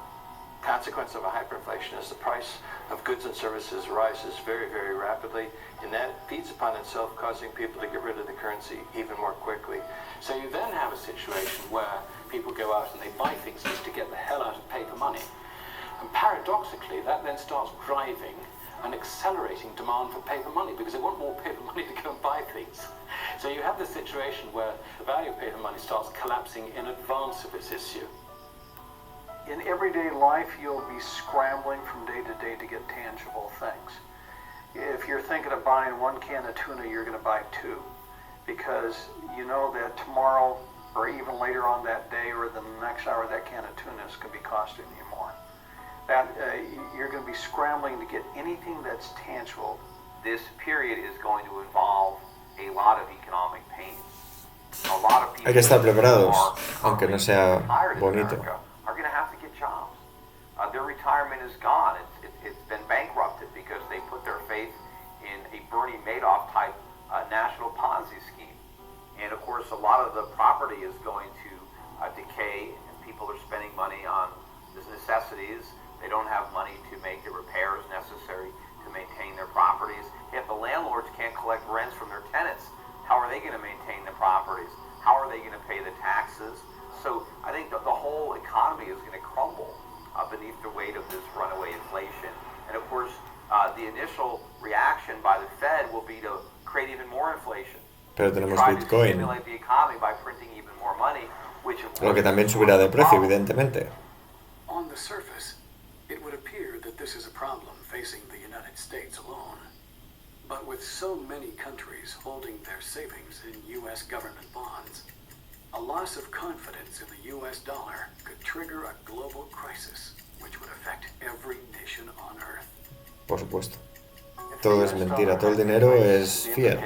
Consequence of a hyperinflation is the price of goods and services rises very, very rapidly, and that feeds upon itself, causing people to get rid of the currency even more quickly. So you then have a situation where people go out and they buy things just to get the hell out of paper money. And paradoxically, that then starts driving and accelerating demand for paper money because they want more paper money to go and buy things. So you have this situation where the value of paper money starts collapsing in advance of its issue. In everyday life, you'll be scrambling from day to day to get tangible things. If you're thinking of buying one can of tuna, you're going to buy two, because you know that tomorrow or even later on that day or the next hour, that can of tuna is going to be costing you more. You're going to be scrambling to get anything that's tangible. This period is going to involve a lot of economic pain. A lot of people Hay que estar preparados, aunque no sea bonito. are going to have to get jobs. Their retirement is gone. It's been bankrupted because they put their faith in a Bernie Madoff type national Ponzi scheme. And of course, a lot of the property is going to decay, and people are spending money on the necessities. They don't have money to make the repairs necessary to maintain their properties. If the landlords can't collect rents from their tenants, how are they going to maintain the properties? How are they going to pay the taxes? So I think that the whole economy is going to crumble beneath the weight of this runaway inflation. And of course, the initial reaction by the Fed will be to create even more inflation. Pero tenemos Try to Bitcoin, stimulate the economy by printing even more money, which of lo que course también subirá de precio, evidentemente. On the surface, it would appear that this is a problem facing the United States alone. But with so many countries holding their savings in U.S. government bonds, a loss of confidence in the U.S. dollar could trigger a global crisis, which would affect every nation on Earth. Por supuesto. Todo es mentira, todo el dinero es fiat.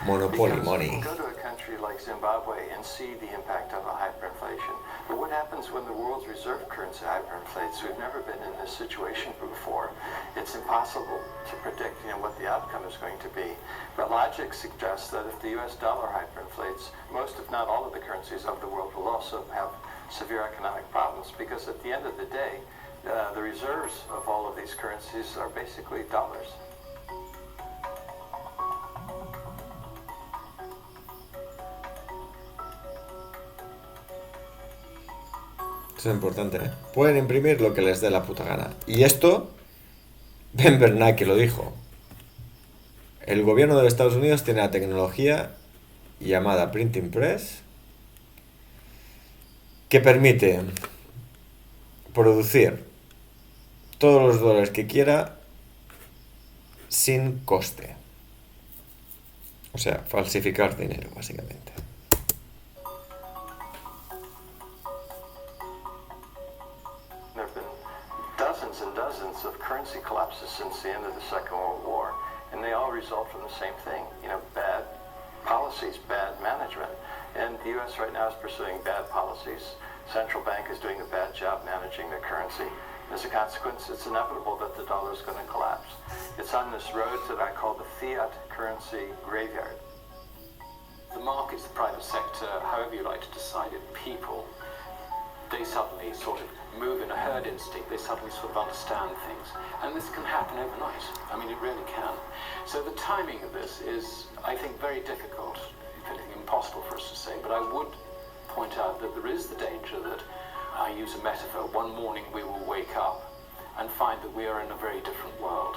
Monopoly money. Go to a country like Zimbabwe and see the impact of a hyperinflation. But what happens when the world's reserve currency hyperinflates? We've never been in this situation before. It's impossible to predict, what the outcome is going to be. But logic suggests that if the U.S. dollar hyperinflates, most, if not all, of the currencies of the world will also have severe economic problems, because at the end of the day, the reserves of all of these currencies are basically dollars. Esto es importante, ¿eh? Pueden imprimir lo que les dé la puta gana. Y esto, Ben Bernanke lo dijo. El gobierno de Estados Unidos tiene la tecnología llamada Printing Press que permite producir todos los dólares que quiera sin coste. O sea, falsificar dinero, básicamente. There have been dozens and dozens of currency collapses since the end of the Second World War, and they all result from the same thing, bad policies, bad management. And the U.S. right now is pursuing bad policies. Central bank is doing a bad job managing their currency. As a consequence, it's inevitable that the dollar is going to collapse. It's on this road that I call the fiat currency graveyard. The markets, the private sector, however you like to decide it, people, they suddenly sort of move in a herd instinct. They suddenly sort of understand things. And this can happen overnight. I mean, it really can. So the timing of this is, I think, very difficult, if anything, impossible for us to say. But I would point out that there is the danger that, I use a metaphor, one morning we will wake up and find that we are in a very different world.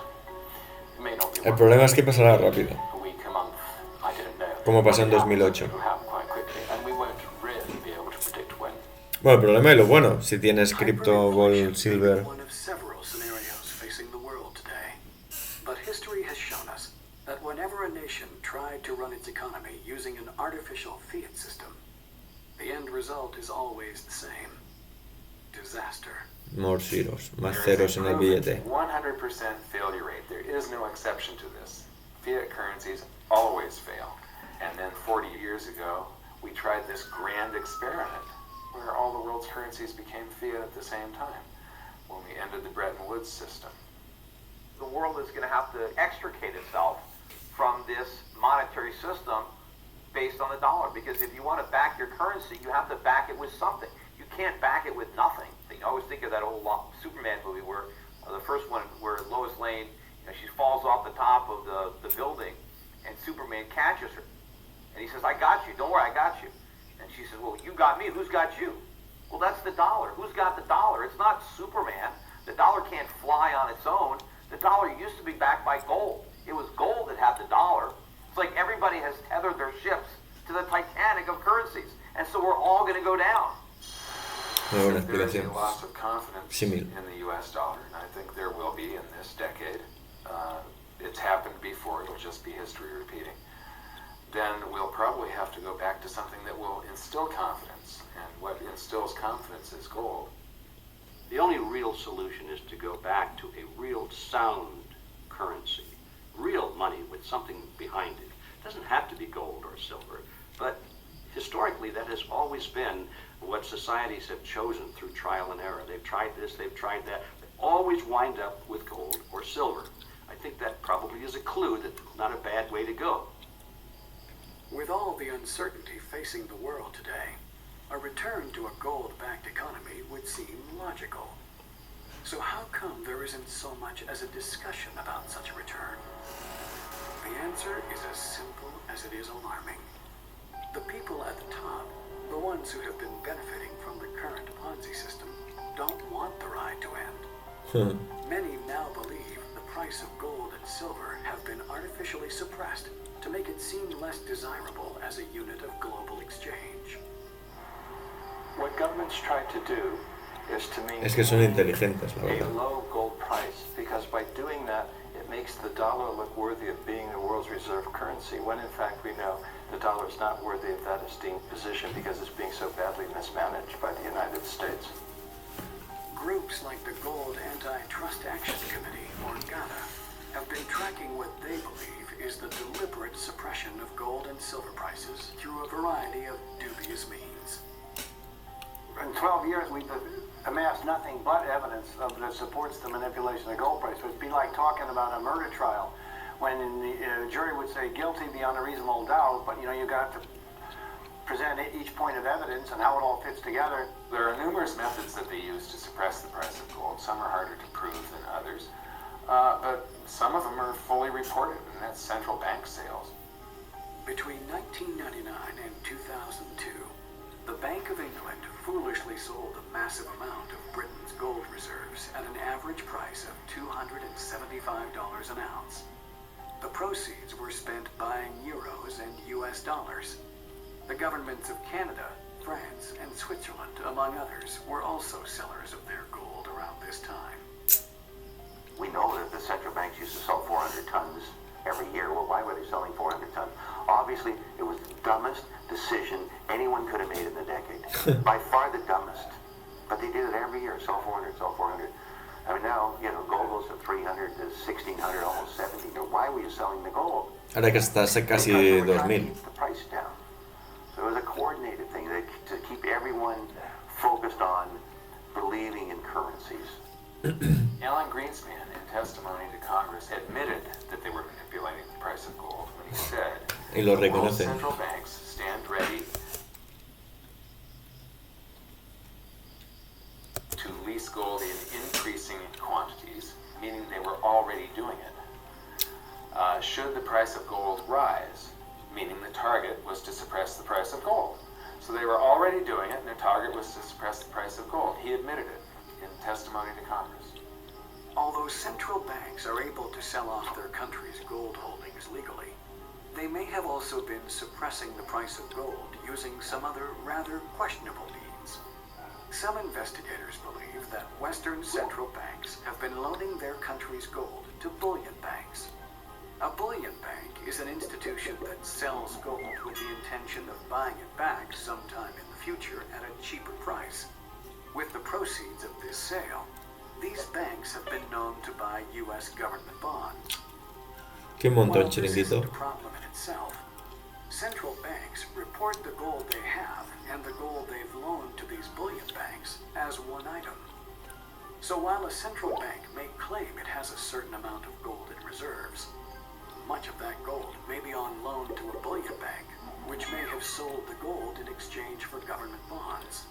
It may not be El problema es que pasará rápido, a week, a month, I don't know. como pasó en But it happens, 2008. it will happen quite quickly, and we won't really be able to predict when. Bueno, el problema y lo bueno, si tienes cripto, gold, silver. One of several scenarios facing the world today. But history has shown us that whenever a nation tried to run its economy using an artificial fiat system, the end result is always the same. Disaster. More zeros, más There ceros is en a el proven billete. 100% failure rate. There is no exception to this. Fiat currencies always fail. And then 40 years ago, we tried this grand experiment where all the world's currencies became fiat at the same time when we ended the Bretton Woods system. The world is going to have to extricate itself from this monetary system based on the dollar, because if you want to back your currency, you have to back it with something. You can't back it with nothing. I always think of that old Superman movie where the first one where Lois Lane, she falls off the top of the building and Superman catches her. And he says, I got you. Don't worry, I got you. And she says, well, you got me. Who's got you? Well, that's the dollar. Who's got the dollar? It's not Superman. The dollar can't fly on its own. The dollar used to be backed by gold. It was gold that had the dollar. It's like everybody has tethered their ships to the Titanic of currencies. And so we're all going to go down. Una buena There is a explicación. loss of confidence Símil. in the US dollar, and I think there will be in this decade. It's happened before, it'll just be history repeating. Then we'll probably have to go back to something that will instill confidence, and what instills confidence is gold. The only real solution is to go back to a real sound currency, real money with something behind it. It doesn't have to be gold or silver, but historically that has always been what societies have chosen through trial and error. They've tried this, they've tried that. They always wind up with gold or silver. I think that probably is a clue that it's not a bad way to go. With all the uncertainty facing the world today, a return to a gold-backed economy would seem logical. So how come there isn't so much as a discussion about such a return? The answer is as simple as it is alarming. The people at the top, the ones who have been benefiting from the current Ponzi system, don't want the ride to end. Many now believe the price of gold and silver have been artificially suppressed to make it seem less desirable as a unit of global exchange. What governments try to do is to Es que son maintain inteligentes, la a verdad. low gold price, because by doing that, it makes the dollar look worthy of being the world's reserve currency, when in fact we know the dollar is not worthy of that esteemed position because it's being so badly mismanaged by the United States. Groups like the Gold Antitrust Action Committee, or GATA, have been tracking what they believe is the deliberate suppression of gold and silver prices through a variety of dubious means. In 12 years, we've amassed nothing but evidence that supports the manipulation of the gold price. It would be like talking about a murder trial when the jury would say guilty beyond a reasonable doubt, but you got to present each point of evidence and how it all fits together. There are numerous methods that they use to suppress the price of gold. Some are harder to prove than others, but some of them are fully reported, and that's central bank sales. Between 1999 and 2002, the Bank of England foolishly sold a massive amount of Britain's gold reserves at an average price of $275 an ounce. The proceeds were spent buying euros and US dollars. The governments of Canada, France, and Switzerland, among others, were also sellers of their gold around this time. We know that the central banks used to sell 400 tons every year. Well, why were they selling 400 tons? Obviously, it was the dumbest decision anyone could have made in the decade. By far the dumbest. But they did it every year. Sell 400, sell 400. I mean, now, gold goes from 300 to 1,600, almost 1,700. Why were you selling the gold? Ahora que está casi Because they were trying to 2000. keep the price down. So it was a coordinated thing to keep everyone focused on believing in currencies. Alan Greenspan, in testimony to Congress, admitted that they were manipulating the price of gold when he said, Y lo "The world's reconocen. central banks stand ready to lease gold in increasing quantities," meaning they were already doing it. Should the price of gold rise, meaning the target was to suppress the price of gold. So they were already doing it, and their target was to suppress the price of gold. He admitted it in testimony to Congress. Although central banks are able to sell off their country's gold holdings legally, they may have also been suppressing the price of gold using some other rather questionable means. Some investigators believe that Western central banks have been loaning their country's gold to bullion banks. A bullion bank is an institution that sells gold with the intention of buying it back sometime in the future at a cheaper price. With the proceeds of this sale, these banks have been known to buy U.S. government bonds. Qué montón, While this chiringuito. isn't a problem in itself, central banks report the gold they have and the gold they've loaned to these bullion banks as one item. So while a central bank may claim it has a certain amount of gold in reserves, much of that gold may be on loan to a bullion bank, which may have sold the gold in exchange for government bonds.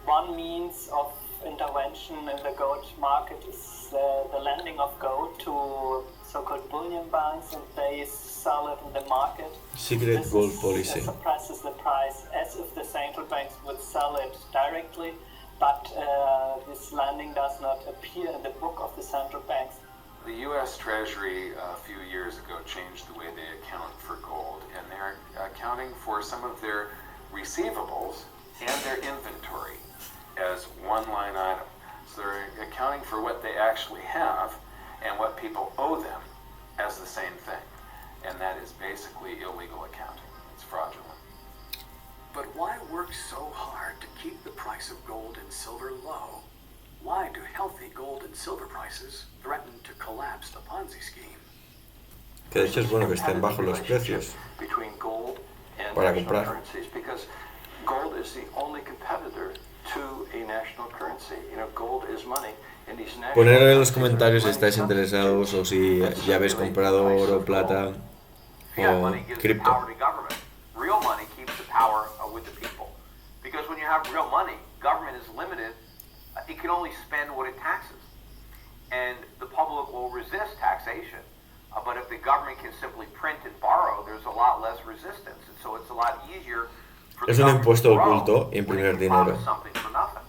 One means of intervention in the gold market is the lending of gold to so-called bullion banks, and they sell it in the market. Secret This gold policy. suppresses the price as if the central banks would sell it directly, but this lending does not appear in the book of the central banks. The U.S. Treasury a few years ago changed the way they account for gold, and they're accounting for some of their receivables and their inventory as one line item. So they're accounting for what they actually have and what people owe them as the same thing. And that is basically illegal accounting. It's fraudulent. But why work so hard to keep the price of gold and silver low? Why do healthy gold and silver prices threaten to collapse the Ponzi scheme? Que de hecho es bueno que estén bajos los precios Between gold and para national comprar. currencies, because gold is the only competitor to a national currency. You know, gold is money. And these national Poner en los currencies comentarios si are estáis money interesados o si ya habéis comprado oro, plata Fiat o money gives the cripto. power to government. Real money keeps the power with the people. Because when you have real money, government is limited. It can only spend what it taxes. And the public will resist taxation. But if the government can simply print and borrow, there's a lot less resistance. And so it's a lot easier for the Es un government impuesto to grow oculto when imprimir it can promise dinero. something for nothing.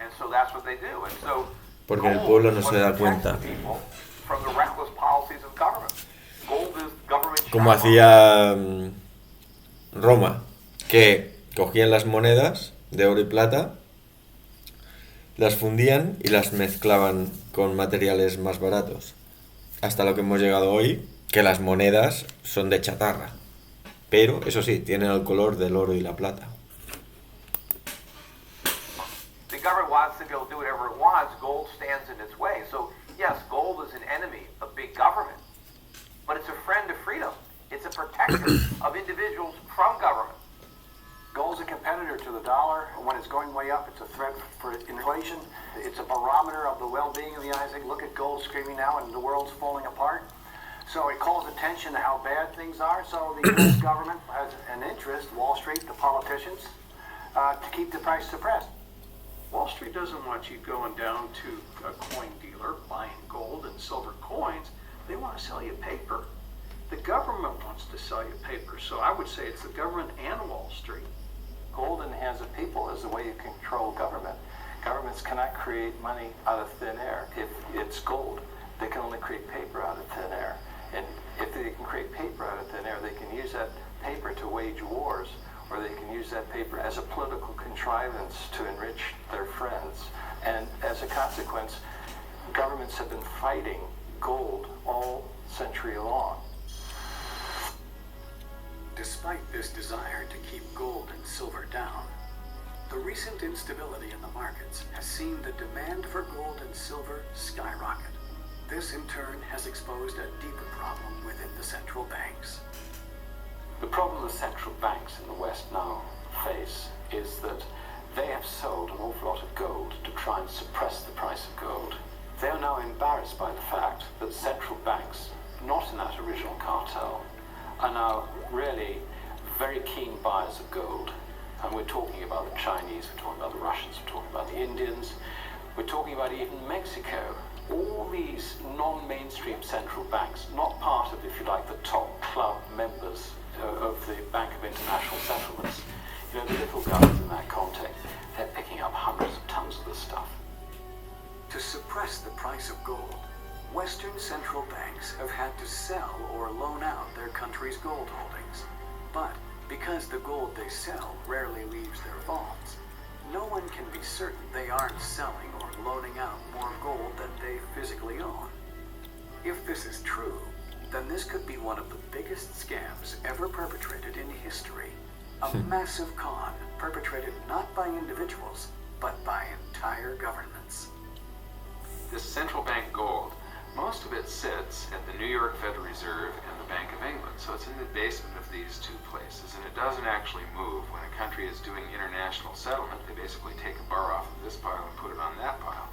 And so that's what they do. And so Porque el gold pueblo is no what se da protects cuenta. the people from the reckless policies of government. Gold is government Como shadow. hacía Roma, que cogían las monedas de oro y plata, las fundían y las mezclaban con materiales más baratos. Hasta lo que hemos llegado hoy, que las monedas son de chatarra. Pero, eso sí, tienen el color del oro y la plata. The government wants to be able to do whatever it wants. Gold stands in its way. So, yes, gold is an enemy of big government, but it's a friend of freedom. It's a protector of individuals from government. Gold's a competitor to the dollar. When it's going way up, it's a threat for inflation. It's a barometer of the well-being of the United States. Look at gold screaming now and the world's falling apart. So it calls attention to how bad things are. So the U.S. government has an interest, Wall Street, the politicians, to keep the price suppressed. Wall Street doesn't want you going down to a coin dealer buying gold and silver coins. They want to sell you paper. The government wants to sell you paper. So I would say it's the government and Wall Street. Gold in the hands of people is the way you control government. Governments cannot create money out of thin air. If it's gold, they can only create paper out of thin air. And if they can create paper out of thin air, they can use that paper to wage wars, or they can use that paper as a political contrivance to enrich their friends. And as a consequence, governments have been fighting gold all century long. Despite this desire to keep gold and silver down, the recent instability in the markets has seen the demand for gold and silver skyrocket. This in turn has exposed a deeper problem within the central banks. The problem the central banks in the West now face is that they have sold an awful lot of gold to try and suppress the price of gold. They are now embarrassed by the fact that central banks, not in that original cartel, are now really very keen buyers of gold. And we're talking about the Chinese, we're talking about the Russians, we're talking about the Indians, we're talking about even Mexico. All these non-mainstream central banks, not part of, if you like, the top club members of the Bank of International Settlements, you know, the little guys in that context, they're picking up hundreds of tons of this stuff. To suppress the price of gold, Western central banks have had to sell or loan out their country's gold holdings. But because the gold they sell rarely leaves their vaults, no one can be certain they aren't selling or loaning out more gold than they physically own. If this is true, then this could be one of the biggest scams ever perpetrated in history. A massive con perpetrated not by individuals, but by entire governments. This central bank gold, most of it sits at the New York Federal Reserve and the Bank of England, so it's in the basement of these two places, and it doesn't actually move. When a country is doing international settlement, they basically take a bar off of this pile and put it on that pile,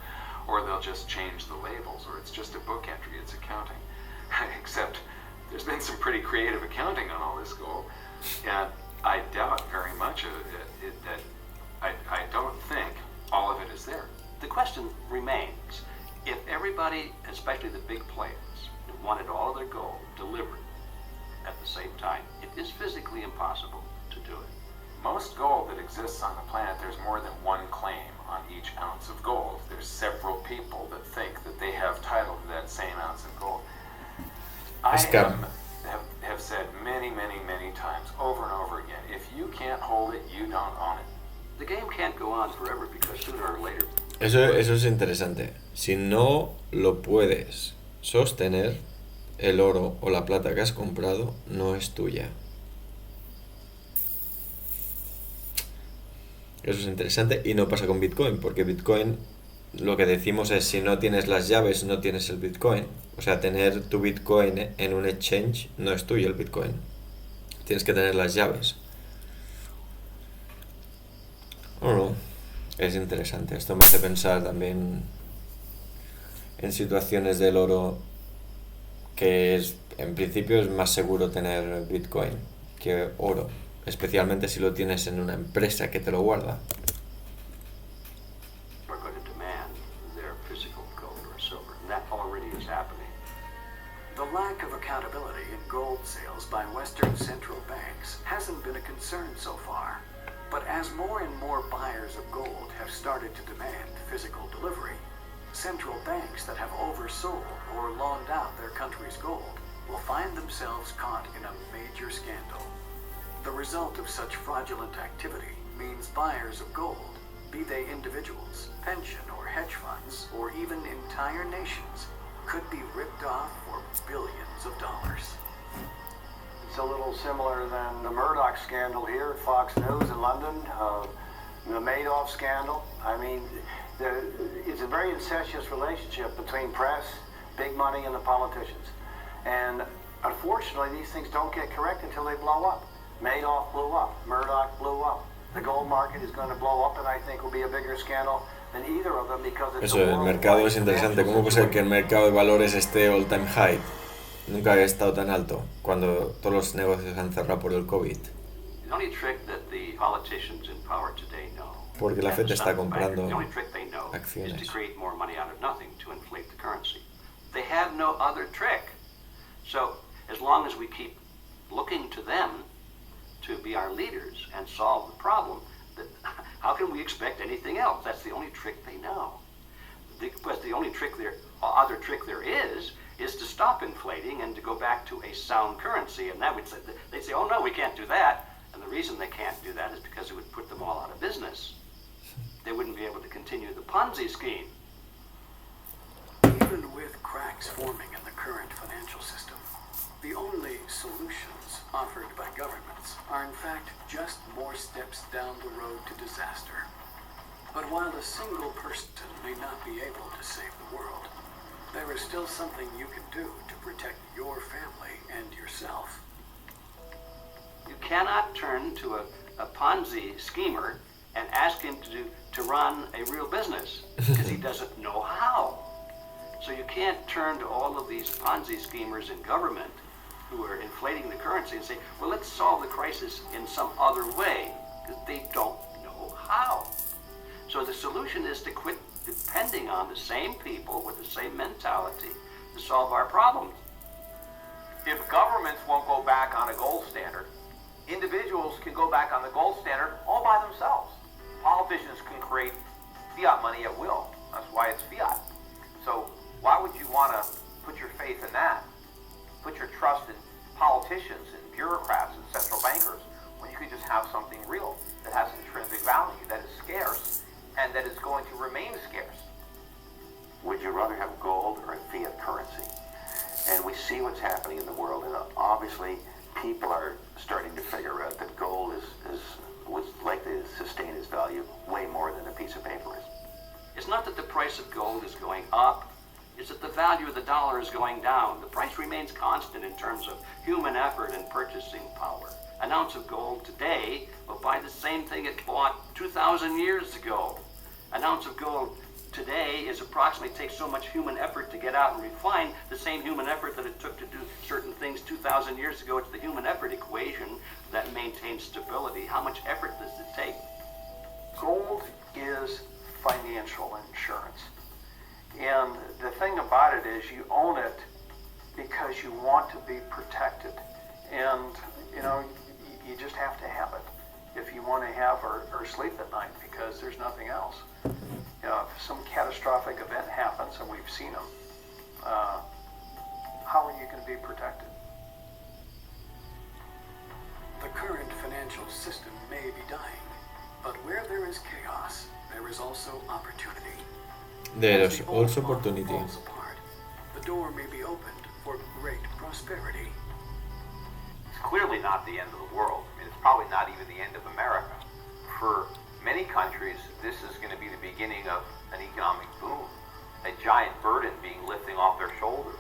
or they'll just change the labels, or it's just a book entry, it's accounting. Except there's been some pretty creative accounting on all this gold, and I doubt very much of it, that I don't think all of it is there. The question remains, if everybody, especially the big players, wanted all of their gold delivered at the same time, it is physically impossible to do it. Most gold that exists on the planet, there's more than one claim on each ounce of gold. There's several people that think that they have title to that same ounce of gold. I have said many, many, many times, over and over again, if you can't hold it, you don't own it. The game can't go on forever because sooner or later. Eso es interesante. Si no lo puedes sostener, el oro o la plata que has comprado no es tuya. Eso es interesante y no pasa con Bitcoin, porque Bitcoin lo que decimos es si no tienes las llaves no tienes el Bitcoin. O sea, tener tu Bitcoin en un exchange no es tuyo el Bitcoin. Tienes que tener las llaves. Bueno, es interesante. Esto me hace pensar también en situaciones del oro que es, en principio es más seguro tener Bitcoin que oro, especialmente si lo tienes en una empresa que te lo guarda. The lack of accountability in gold sales by Western central banks hasn't been a concern so far. But as more and more buyers of gold have started to demand physical delivery, central banks that have oversold or loaned out their country's gold will find themselves caught in a major scandal. The result of such fraudulent activity means buyers of gold, be they individuals, pension or hedge funds, or even entire nations, could be ripped off for billions of dollars. It's a little similar than the Murdoch scandal here at Fox News in London, the Madoff scandal. I mean, it's a very incestuous relationship between press, big money, and the politicians. And unfortunately, these things don't get correct until they blow up. Madoff blew up. Murdoch blew up. The gold market is going to blow up, and I think will be a bigger scandal than either of them because it's Eso, el mercado es interesante. ¿Cómo puede ser que el mercado de valores esté all time high? Nunca había estado tan alto cuando todos los negocios han cerrado por el COVID. The only trick that the politicians in power today know, porque la Fed está comprando the only trick they know acciones. is to create more money out of nothing to inflate the currency. They have no other trick. So as long as we keep looking to them to be our leaders and solve the problem, that how can we expect anything else? That's the only trick they know. Because the only trick other trick there is to stop inflating and to go back to a sound currency. And that would say, they'd say, oh no, we can't do that. And the reason they can't do that is because it would put them all out of business. They wouldn't be able to continue the Ponzi scheme. Even with cracks forming in the current financial system, the only solutions offered by governments are in fact just more steps down the road to disaster. But while a single person may not be able to save the world, there is still something you can do to protect your family and yourself. You cannot turn to a Ponzi schemer and ask him to run a real business because he doesn't know how. So you can't turn to all of these Ponzi schemers in government who are inflating the currency and say, well, let's solve the crisis in some other way, because they don't know how. So the solution is to quit depending on the same people with the same mentality to solve our problems. If governments won't go back on a gold standard, individuals can go back on the gold standard all by themselves. Politicians can create fiat money at will. That's why it's fiat. So why would you want to put your faith in that? Put your trust in politicians and bureaucrats and central bankers when you could just have something real that has intrinsic value, that is scarce, see what's happening in the world, and obviously people are starting to figure out that gold was likely to sustain its value way more than a piece of paper is. It's not that the price of gold is going up, it's that the value of the dollar is going down. The price remains constant in terms of human effort and purchasing power. An ounce of gold today will buy the same thing it bought 2,000 years ago. An ounce of gold today is approximately takes so much human effort to get out and refine the same human effort that it took to do certain things 2,000 years ago. It's the human effort equation that maintains stability. How much effort does it take? Gold is financial insurance. And the thing about it is you own it because you want to be protected. And, you know, you just have to have it if you want to have or sleep at night, because there's nothing else. You know, if some catastrophic event happens, and we've seen them, how are you going to be protected? The current financial system may be dying, but where there is chaos, there is also opportunity. There As is the old also model opportunity. falls apart, the door may be opened for great prosperity. It's clearly not the end of the world. I mean, it's probably not even the end of America. For many countries, this is going to be the beginning of an economic boom, a giant burden being lifting off their shoulders,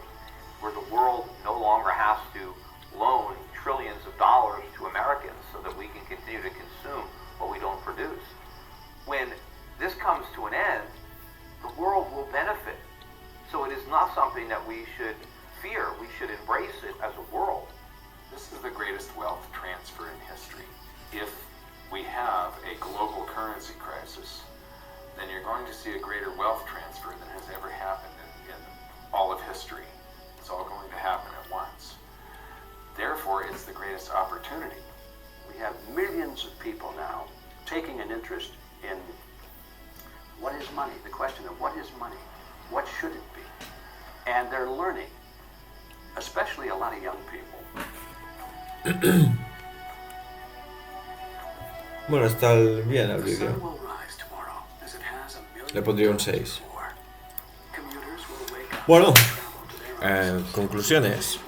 where the world no longer has to loan trillions of dollars to Americans so that we can continue to consume what we don't produce. When this comes to an end, the world will benefit. So it is not something that we should fear. We should embrace it as a world. This is the greatest wealth transfer in history. If we have a global currency crisis, then you're going to see a greater wealth transfer than has ever happened in all of history. It's all going to happen at once. Therefore, it's the greatest opportunity. We have millions of people now taking an interest in what is money, the question of what is money, what should it be? And they're learning, especially a lot of young people. Bueno, está bien el vídeo. Le pondría un 6. Bueno, conclusiones.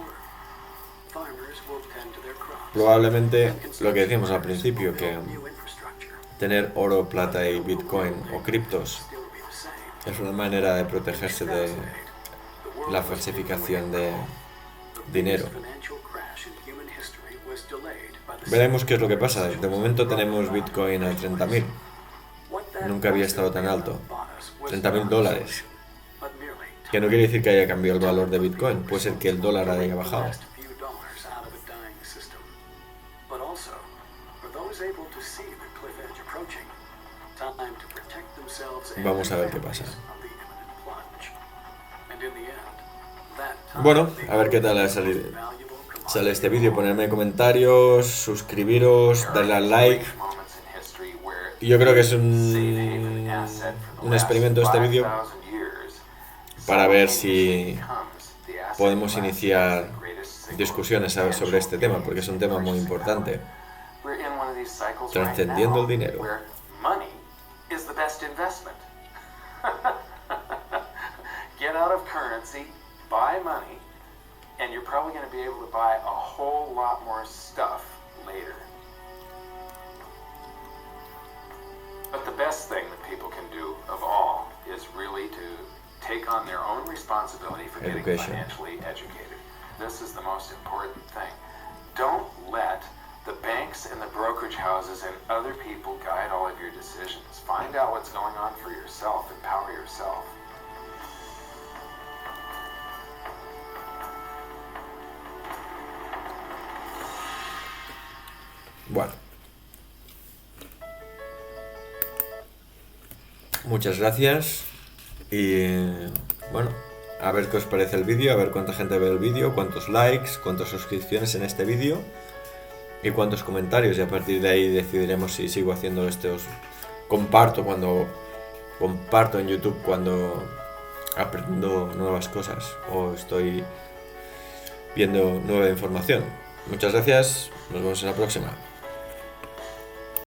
Probablemente lo que decíamos al principio, que tener oro, plata y bitcoin o criptos es una manera de protegerse de la falsificación de dinero. Veremos qué es lo que pasa. De momento tenemos bitcoin a 30.000. Nunca había estado tan alto. 30.000 dólares. Que no quiere decir que haya cambiado el valor de bitcoin. Puede ser que el dólar haya bajado. Vamos a ver qué pasa. Bueno, a ver qué tal sale este vídeo. Ponerme comentarios, suscribiros, darle al like. Yo creo que es un experimento este vídeo para ver si podemos iniciar discusiones sobre este tema, porque es un tema muy importante. Trascendiendo el dinero. Is the best investment. Get out of currency, buy money, and you're probably going to be able to buy a whole lot more stuff later. But the best thing that people can do of all is really to take on their own responsibility for getting financially educated. This is the most important thing. Don't let the banks and the brokerage houses and other people guide all of your decisions. Find out what's going on for yourself. Empower yourself. Bueno. Muchas gracias. Y bueno, a ver qué os parece el vídeo, a ver cuánta gente ve el vídeo, cuántos likes, cuántas suscripciones en este vídeo. Y cuántos comentarios, y a partir de ahí decidiremos si sigo haciendo estos. Comparto en YouTube cuando aprendo nuevas cosas o estoy viendo nueva información. Muchas gracias, nos vemos en la próxima.